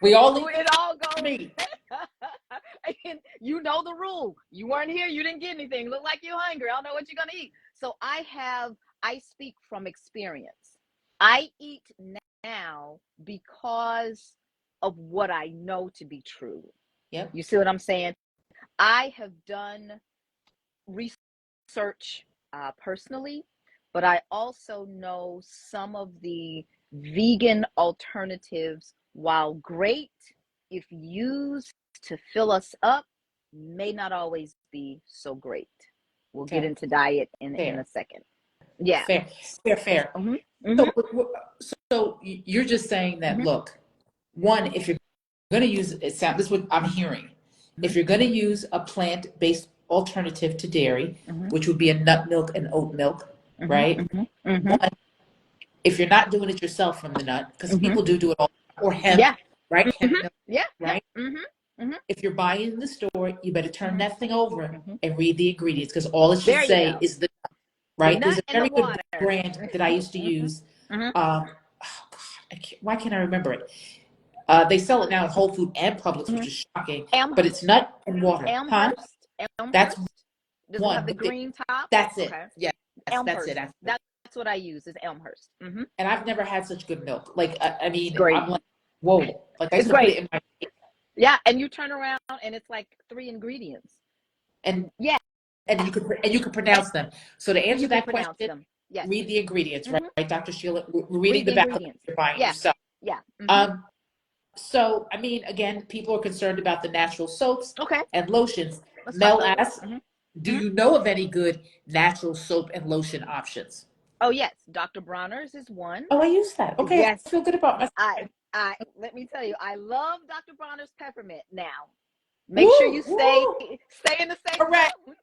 we all eat it all goes meat. And you know the rule. You weren't here, you didn't get anything. Look like you're hungry. I don't know what you're gonna eat. So I speak from experience. I eat now because of what I know to be true. Yep. You see what I'm saying? I have done research personally, but I also know some of the vegan alternatives, while great if used to fill us up, may not always be so great. We'll get into diet in a second. Yeah. Fair. Mm-hmm. Mm-hmm. So you're just saying that, look, one, if you're going to use it, this is what I'm hearing. If you're going to use a plant-based alternative to dairy, which would be a nut milk and oat milk, right? One, if you're not doing it yourself from the nut, because people do it all, or hemp, right? Hemp milk, right? If you're buying in the store, you better turn that thing over and read the ingredients, because all it should say is the nut, right? There's a very good brand that I used to use. Oh God, why can't I remember it? They sell it now at Whole Food and Publix, which is shocking. But it's nut and water. Elmhurst. That's Does one. it have the green top? That's it. Okay. Yes, that's it. That's what I use, is Elmhurst. And I've never had such good milk. Like, I mean, great. I'm like, whoa. Like, I used It's to put great. it in my face. Yeah, and you turn around and it's like 3 ingredients. And yeah, and you could pronounce them. So to answer that question, yes. read the ingredients, right, Dr. Sheila? We're reading the back of you're buying yourself. Yeah. So, I mean, again, people are concerned about the natural soaps and lotions. Let's Mel asks, do you know of any good natural soap and lotion options? Oh, yes. Dr. Bronner's is one. Oh, I use that. Okay, yes. I feel good about myself. Let me tell you, I love Dr. Bronner's peppermint now. Make sure you stay in the same Correct. zone.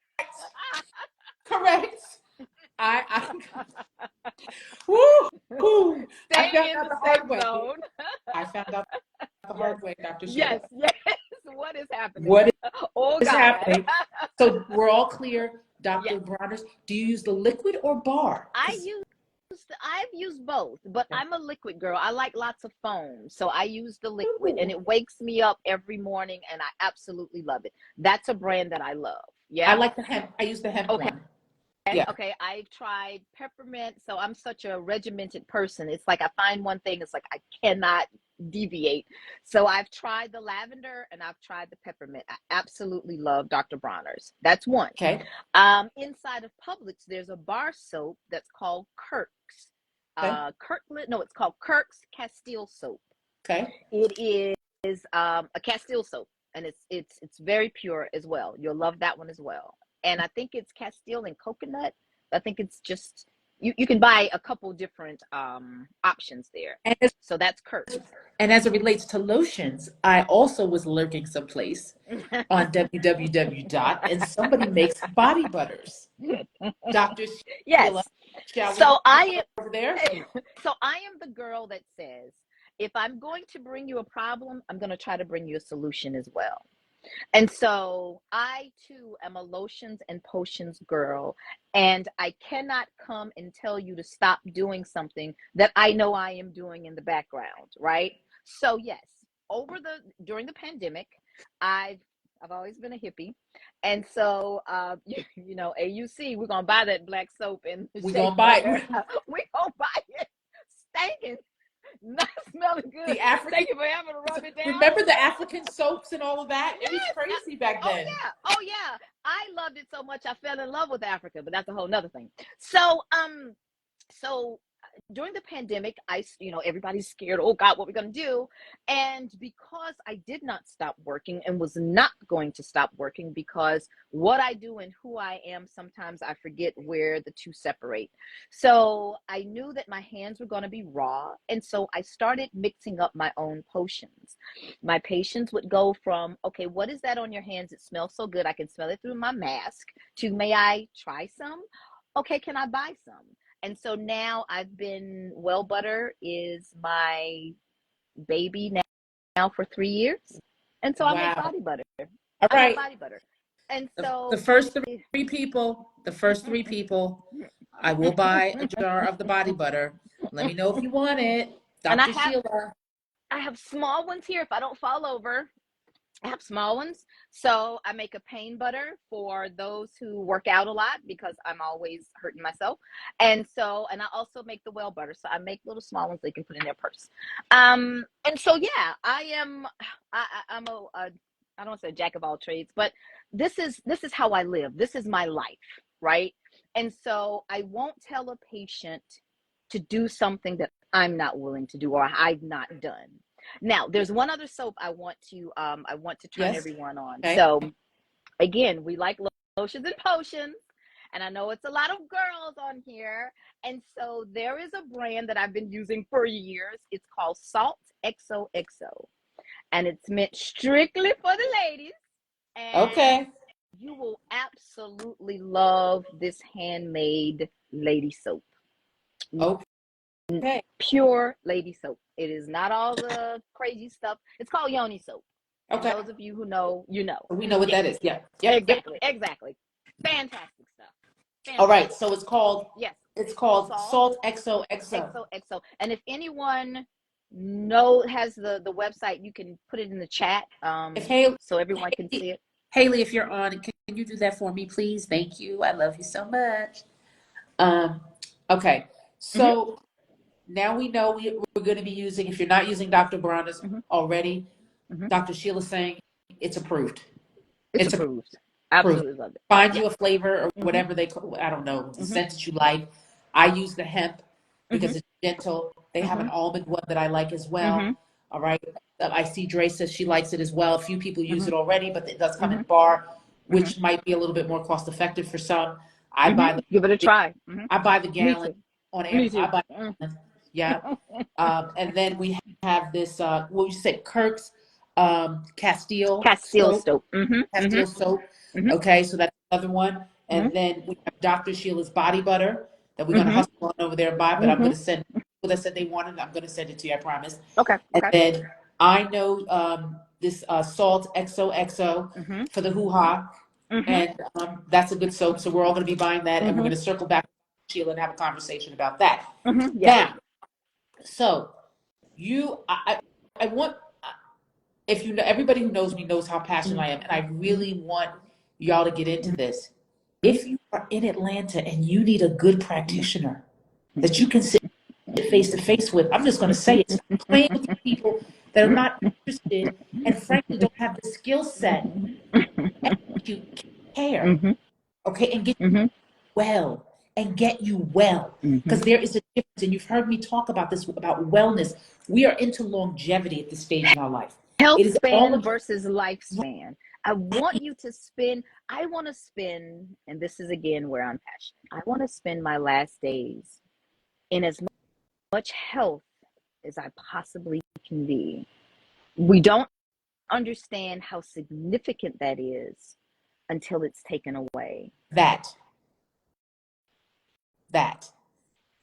Correct. I found out the hard way. I found out the hard way, Dr. Sheila. Yes. What is happening? What is happening? So we're all clear, Dr. Bronner's. Do you use the liquid or bar? I I've used both, but I'm a liquid girl. I like lots of foam. So I use the liquid and it wakes me up every morning and I absolutely love it. That's a brand that I love. Yeah. I like the hemp. I use the hemp one. Yeah. Okay, I've tried peppermint. So I'm such a regimented person. It's like I find one thing, it's like I cannot deviate. So I've tried the lavender and I've tried the peppermint. I absolutely love Dr. Bronner's. That's one. Okay. Inside of Publix, there's a bar soap that's called Kirk's. Okay. Kirkland, no, it's called Kirk's Castile soap. Okay. It is a Castile soap, and it's very pure as well. You'll love that one as well. And I think it's Castile and coconut. I think it's just you can buy a couple different options there. So that's Kirk's. And as it relates to lotions, I also was lurking someplace on www. And somebody makes body butters. Dr. Sheila, Yes. so I over there. So I am the girl that says, if I'm going to bring you a problem, I'm going to try to bring you a solution as well. And so I too am a lotions and potions girl, and I cannot come and tell you to stop doing something that I know I am doing in the background, right? So yes, during the pandemic, I've always been a hippie, and so you know, AUC, we're gonna buy that black soap and we're gonna buy it. We're gonna buy it, stinking. Not smelling good. The African, thank you for having to rub it down. Remember the African soaps and all of that? Yes. It was crazy back then. Oh yeah. I loved it so much I fell in love with Africa, but that's a whole nother thing. So during the pandemic, everybody's scared. Oh God, what we're gonna do? And because I did not stop working and was not going to stop working, because what I do and who I am, sometimes I forget where the two separate. So I knew that my hands were gonna be raw, and so I started mixing up my own potions. My patients would go from, okay, what is that on your hands? It smells so good, I can smell it through my mask, to, may I try some? Okay, can I buy some? And so now Well Butter is my baby now for 3 years. And so I make body butter. All right. I make body butter. And so the first three people, I will buy a jar of the body butter. Let me know if you want it. Dr. Sheila. I have small ones here if I don't fall over. I have small ones. So I make a pain butter for those who work out a lot, because I'm always hurting myself. And I also make the well butter. So I make little small ones they can put in their purse. And so, yeah, I'm I don't want to say jack of all trades, but this is how I live. This is my life, right? And so I won't tell a patient to do something that I'm not willing to do or I've not done. Now, there's one other soap I want to turn everyone on. Okay. So, again, we like lotions and potions, and I know it's a lot of girls on here. And so there is a brand that I've been using for years. It's called Salt XOXO, and it's meant strictly for the ladies. And okay. You will absolutely love this handmade lady soap. Okay. Pure lady soap. It is not all the crazy stuff. It's called yoni soap. Okay. And those of you who know, you know. We know what that is. Yeah. Exactly. Fantastic stuff. All right. So it's called. Yes. It's called Salt XOXO. XOXO. And if anyone has the website, you can put it in the chat. So everyone can see it. Haley, if you're on, can you do that for me, please? Thank you. I love you so much. Okay. So. Now we know we're going to be using, if you're not using Dr. Bronner's already, Dr. Sheila's saying it's approved. It's approved. Absolutely love it. Find you a flavor or whatever they call, I don't know, the scent that you like. I use the hemp because it's gentle. They have an almond one that I like as well. All right. I see Dre says she likes it as well. A few people use it already, but it does come in bar, which might be a little bit more cost effective for some. Give it a try. I buy the gallon on air. I buy yeah. And then we have this, what you said, Kirk's Castile soap. Castile soap. Okay, so that's another one. And then we have Dr. Sheila's body butter that we're going to hustle on over there and buy, but I'm going to send people that said they wanted, I'm going to send it to you, I promise. Okay. And then I know this Salt XOXO for the hoo-ha. And that's a good soap. So we're all going to be buying that, and we're going to circle back Sheila, and have a conversation about that. Yeah. Now, so I want, if you know, everybody who knows me knows how passionate I am, and I really want y'all to get into this. If you are in Atlanta and you need a good practitioner that you can sit face to face with, I'm just going to say it. Stop playing with people that are not interested and frankly don't have the skill set and you care, okay, and get well and get you well, because there is a difference, and you've heard me talk about this about wellness. We are into longevity at this stage in our life. Health It is all span about versus lifespan. I want to spend, and this is again where I'm passionate. I want to spend my last days in as much health as I possibly can be. We don't understand how significant that is until it's taken away. that.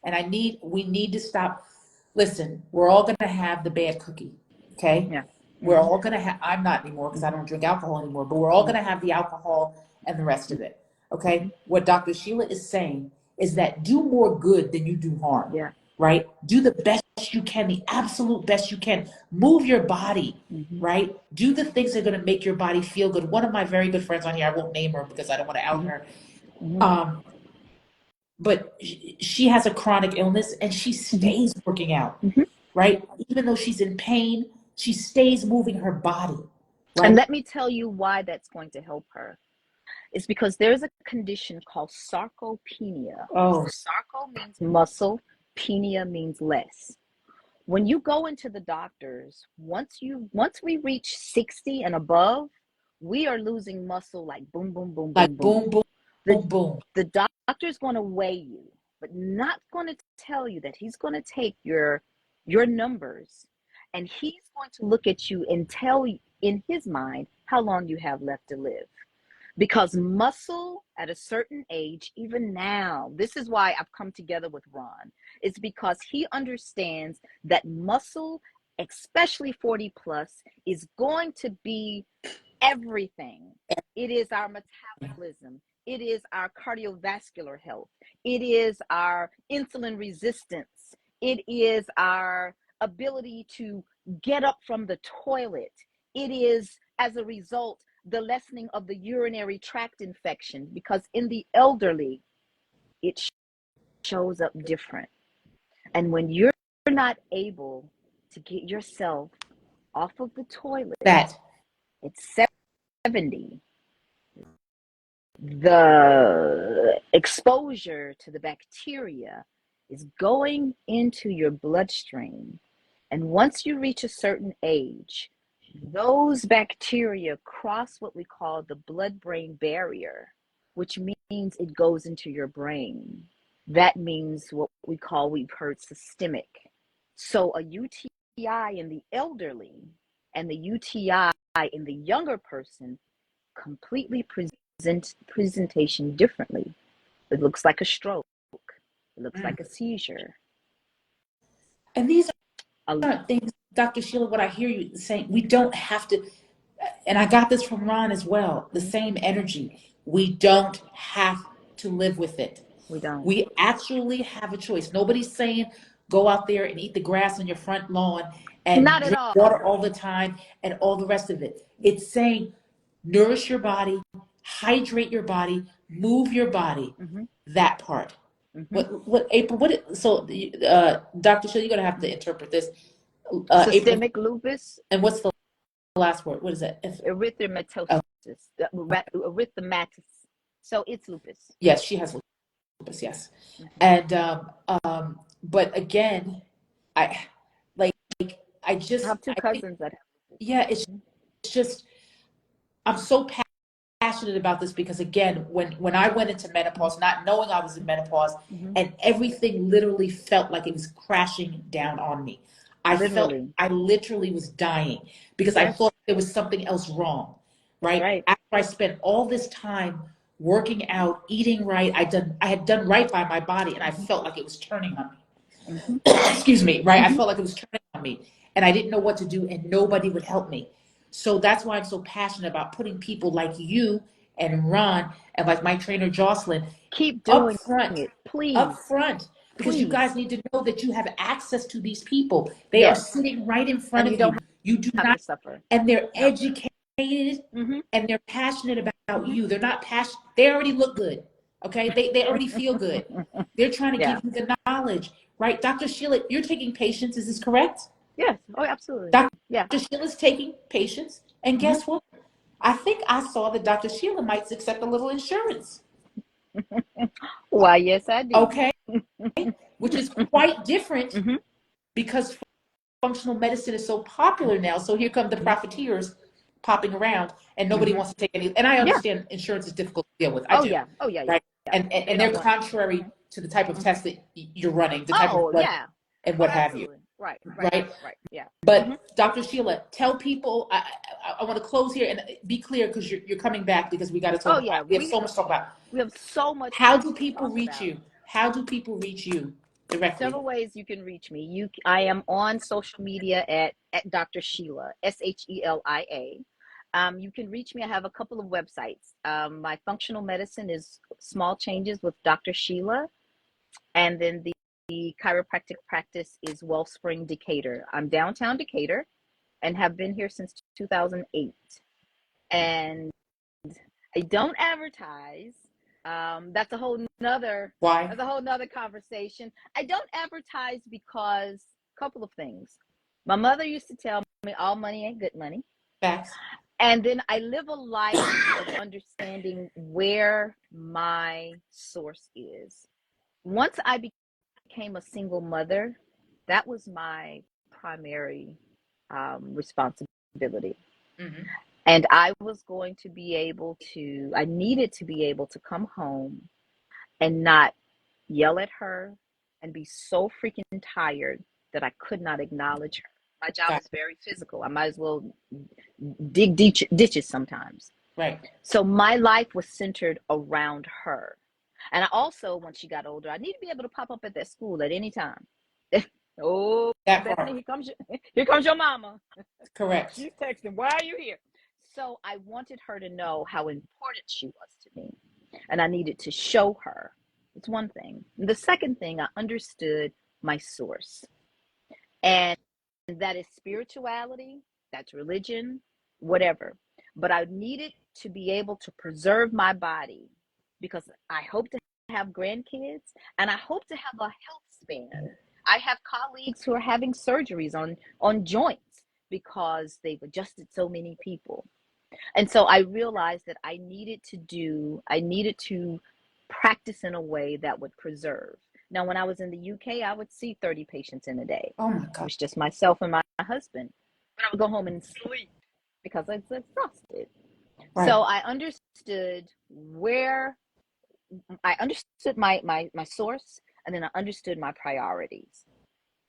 And we need to stop. Listen, we're all going to have the bad cookie, okay? Yeah. We're all going to have, I'm not anymore because I don't drink alcohol anymore, but we're all going to have the alcohol and the rest of it, okay? What Dr. Sheila is saying is that do more good than you do harm, Yeah. right? Do the best you can, the absolute best you can. Move your body, right? Do the things that are going to make your body feel good. One of my very good friends on here, I won't name her because I don't want to out her, but she has a chronic illness and she stays working out, right? Even though she's in pain, she stays moving her body, right? And let me tell you why that's going to help her. It's because there's a condition called sarcopenia. Oh, Sarco means muscle, penia means less. When you go into the doctors, once we reach 60 and above, we are losing muscle like boom, boom, boom, like boom, boom. boom, boom, boom. The doctor's going to weigh you, but not going to tell you that he's going to take your numbers and he's going to look at you and tell you in his mind how long you have left to live. Because muscle at a certain age, even now, this is why I've come together with Ron. It's because he understands that muscle, especially 40 plus, is going to be everything. It is our metabolism. It is our cardiovascular health. It is our insulin resistance. It is our ability to get up from the toilet. It is, as a result, the lessening of the urinary tract infection, because in the elderly, it shows up different. And when you're not able to get yourself off of the toilet, That. it's 70. The exposure to the bacteria is going into your bloodstream. And once you reach a certain age, those bacteria cross what we call the blood-brain barrier, which means it goes into your brain. That means what we've heard systemic. So a UTI in the elderly and the UTI in the younger person completely presentation differently. It looks like a stroke. It looks like a seizure. And these are things, Dr. Sheila, what I hear you saying, we don't have to, and I got this from Ron as well, the same energy. We don't have to live with it. We don't. We actually have a choice. Nobody's saying go out there and eat the grass on your front lawn and Not at drink all. water all the time and all the rest of it. It's saying nourish your body, hydrate your body, move your body. That part. What April? Dr. Sheila, you're gonna have to interpret this. Systemic April, lupus. and what's the last word? What is that? Erythematosus. Erythematus. So it's lupus. Yes, she has lupus. Yes, and but again, I I just I have two cousins that have lupus. Yeah, it's just I'm so passionate about this because again, when I went into menopause, not knowing I was in menopause, and everything literally felt like it was crashing down on me. I literally was dying because I thought there was something else wrong, right? After I spent all this time working out, eating right, I had done right by my body, and I felt like it was turning on me. Excuse me, right? I felt like it was turning on me, and I didn't know what to do, and nobody would help me. So that's why I'm so passionate about putting people like you and run. And like my trainer Jocelyn, Keep up doing front, it, please, because you please. guys need to know that you have access to these people. They are Yes, sitting right in front and you of don't you. You do have not, to suffer. and they're No. educated Mm-hmm. and they're passionate about Mm-hmm. you. They're not passionate. They already look good. Okay. They already feel good. They're trying to Yeah. give you the knowledge, right? Dr. Sheila, you're taking patients. Is this correct? Yes. Oh, absolutely. Dr. Yeah. Sheila's taking patients. And Mm-hmm. guess what? I think I saw that Dr. Sheila might accept a little insurance. Why, yes, I do. Okay. Which is quite different Mm-hmm. because functional medicine is so popular now. So here come the profiteers popping around and nobody Mm-hmm. wants to take any. And I Yeah. understand insurance is difficult to deal with. I Oh, do. yeah. Oh, yeah. Right. Yeah. They And don't they're want. contrary Mhm. to the type of Mhm. tests that you're running, the type of Oh, blood yeah. and Oh, what have you. absolutely. Right. Right. Right. Right. Right. Yeah. Mm-hmm. But Dr. Sheila, tell people, I want to close here and be clear because you're coming back because we got to Oh, talk yeah. about, we have so much to talk about. We have so much How do to people talk reach about. you? How do people reach you directly? Several ways you can reach me. I am on social media at Dr. Sheila, SHELIA. You can reach me. I have a couple of websites. My functional medicine is Small Changes with Dr. Sheila, and then the chiropractic practice is Wellspring Decatur. I'm downtown Decatur and have been here since 2008. And I don't advertise. That's a whole nother Why? that's a whole nother conversation. I don't advertise because a couple of things. My mother used to tell me all money ain't good money. Facts. And then I live a life of understanding where my source is. Once I became a single mother, that was my primary responsibility. Mm-hmm. And I was going to be able to, I needed to be able to come home and not yell at her and be so freaking tired that I could not acknowledge her. My job is very physical. I might as well dig ditches sometimes. Right. So my life was centered around her. And I also, when she got older, I need to be able to pop up at that school at any time. Oh, That Bethany, part. here comes your mama. Correct. She's texting, why are you here? So I wanted her to know how important she was to me. And I needed to show her. It's one thing. The second thing, I understood my source. And that is spirituality, that's religion, whatever. But I needed to be able to preserve my body because I hope to have grandkids and I hope to have a health span. I have colleagues who are having surgeries on joints because they've adjusted so many people. And so I realized that I needed to practice in a way that would preserve. Now, when I was in the UK, I would see 30 patients in a day. Oh my It God. was just myself and my husband. But I would go home and sleep because I was exhausted. Right. So I understood my source, and then I understood my priorities.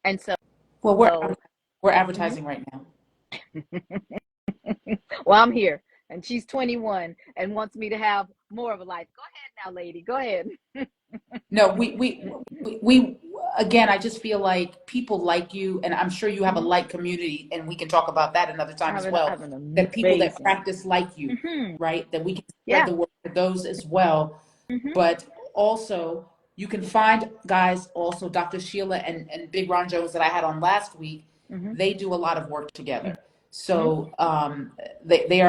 And so, Well, we're mhm. advertising right now. Well, I'm here, and she's 21 and wants me to have more of a life. Go ahead now, lady. Go ahead. No, we again, I just feel like people like you, and I'm sure you have a Mhm. like community, and we can talk about that another I time have as an, I well. have an That people that amazing. practice like you, Hmm. right? That we can spread Yeah. the word to those as well. Hmm. But also, you can find guys, also Dr. Sheila and Big Ron Jones that I had on last week. Hmm. They do a lot of work together. Hmm. So they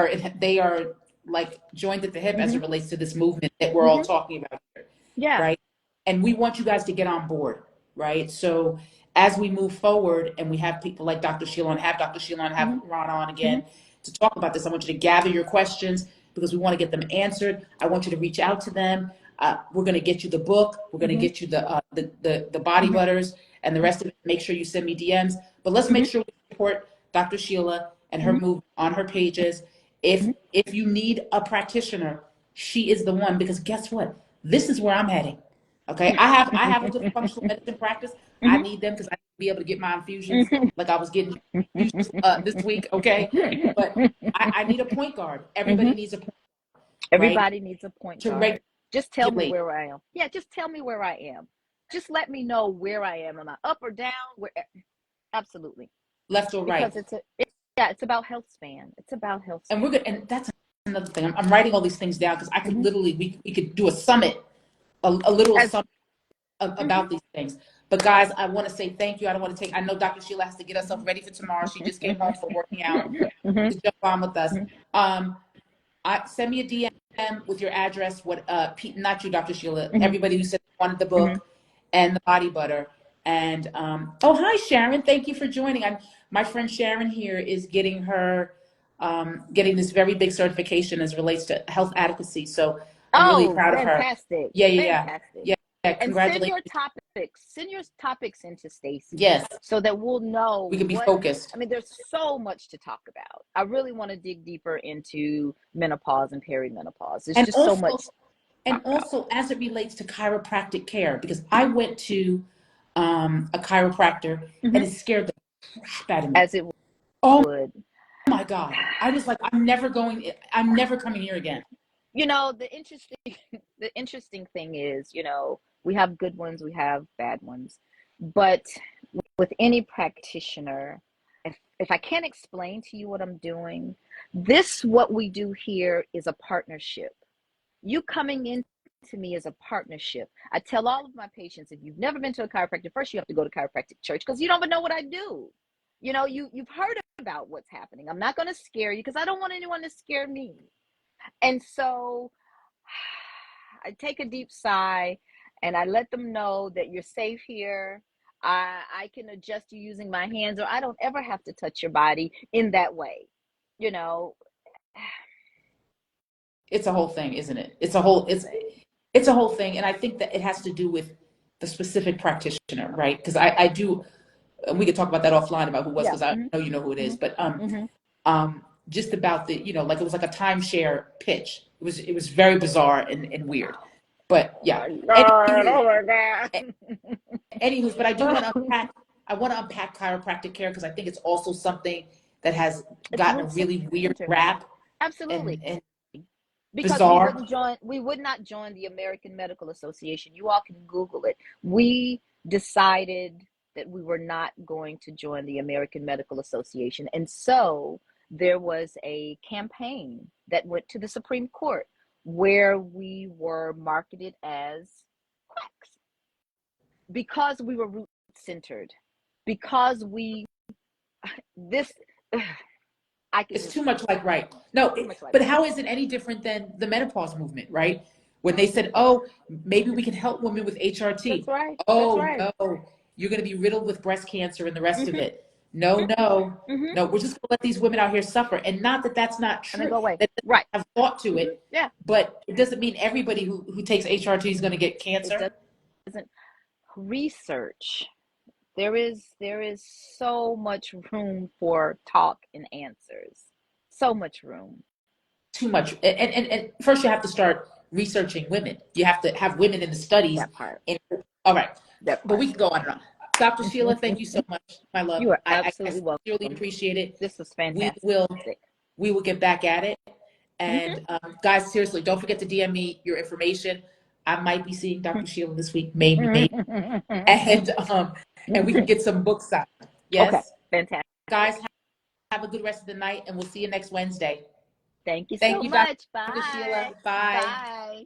are like joined at the hip as Hmm. it relates to this movement that we're all Hmm. talking about here, Yeah. right? And we want you guys to get on board, right? So as we move forward and we have people like Dr. Sheila and have Dr. Sheila and have Hmm. Ron on Hmm. again to talk about this, I want you to gather your questions because we want to get them answered. I want you to reach out to them. We're going to get you the book. We're going to Hmm. get you the body Hmm. butters and the rest of it. Make sure you send me DMs. But let's make Hmm. sure we support Dr. Sheila and her Hmm. move on her pages. If you need a practitioner, she is the one because guess what? This is where I'm heading. Okay, I have a good functional medicine practice. I need them because I need to be able to get my infusions like I was getting infusions this week. Okay, but I need a point guard. Hmm. Everybody needs a point, right, Everybody needs a point to guard. Just tell me regulate. where I am. Yeah, just tell me where I am. Just let me know where I am. Am I up or down? Where? Absolutely. Left or right. Because yeah, it's about health span. It's about health And we're span. good. And that's another thing. I'm writing all these things down because I could Mhm. literally, we could do a summit, a literal As summit mhm. about these things. But guys, I want to say thank you. I don't want to take, I know Dr. Sheila has to get herself ready for tomorrow. She just came home from working out Mhm. to jump on with us. Mhm. Send me a DM with your address. What Pete, not you, Dr. Sheila. Mhm. Everybody who said they wanted the Mhm. book and the body butter. And oh, hi Sharon. Thank you for joining. My friend Sharon here is getting her getting this very big certification as relates to health adequacy. So I'm really Oh, proud of her. fantastic. Yeah, yeah, yeah. Fantastic. Yeah, yeah. And send Congratulations. your topics. Send your topics into Stacy Yes, so that we'll know we can be what focused. I mean, there's so much to talk about. I really want to dig deeper into menopause and perimenopause. There's And just so much also to and talk about. also as it relates to chiropractic care, because I went to a chiropractor and Mhm. it scared the crap out of me. As it Oh would. my God. I was like, I'm never coming here again. You know, the interesting the interesting thing is, we have good ones, we have bad ones. But with any practitioner, if I can't explain to you what I'm doing, what we do here is a partnership. You coming in to me as a partnership. I tell all of my patients, if you've never been to a chiropractor, first you have to go to chiropractic church because you don't even know what I do. You've heard about what's happening. I'm not going to scare you because I don't want anyone to scare me. And so I take a deep sigh and I let them know that you're safe here. I can adjust you using my hands, or I don't ever have to touch your body in that way. You know, It's a whole thing, isn't it? thing. It's a whole thing. And I think that it has to do with the specific practitioner, right? Because I do, and we could talk about that offline about who it was, Yeah. because I Hmm. know you know who it is. Hmm. But Hmm. just about the, like it was like a timeshare pitch. It was very bizarre and weird. But Oh yeah. my God. Anywho, Oh my God. but I do want to unpack. I want to unpack chiropractic care because I think it's also something that has It's gotten a root really weird center. rap Absolutely. and Because bizarre. we would not join the American Medical Association. You all can Google it. We decided that we were not going to join the American Medical Association. And so there was a campaign that went to the Supreme Court where we were marketed as quacks because we were root centered, because this, I could It's just, too much like right. No, too much like but right. how is it any different than the menopause movement, right? When they said, "Oh, maybe we can help women with That's HRT." right. That's Oh right. no, you're going to be riddled with breast cancer and the rest of Mm-hmm. it. No, no, Mm-hmm. no. We're just going to let these women out here suffer, and not that that's not And then true. go away. That doesn't Right. have thought to Mm-hmm. it, Yeah. but it doesn't mean everybody who takes HRT is going to get It cancer. doesn't research. There is so much room for talk and answers. So much room. Too much. And first, you have to start researching women. You have to have women in the studies. That part. And all right, That but we part. can go on and on. Dr. Sheila, thank you so much, my love. You are I absolutely sincerely welcome. appreciate it. This was We fantastic. will we will get back at it. Mm-hmm. And guys, seriously, don't forget to DM me your information. I might be seeing Dr. Sheila this week, maybe, maybe, and we can get some books signed. Okay. Yes, Fantastic. guys, have a good rest of the night, and we'll see you next Wednesday. Thank you Thank so you, much. Dr. Sheila. Bye. Bye. Bye.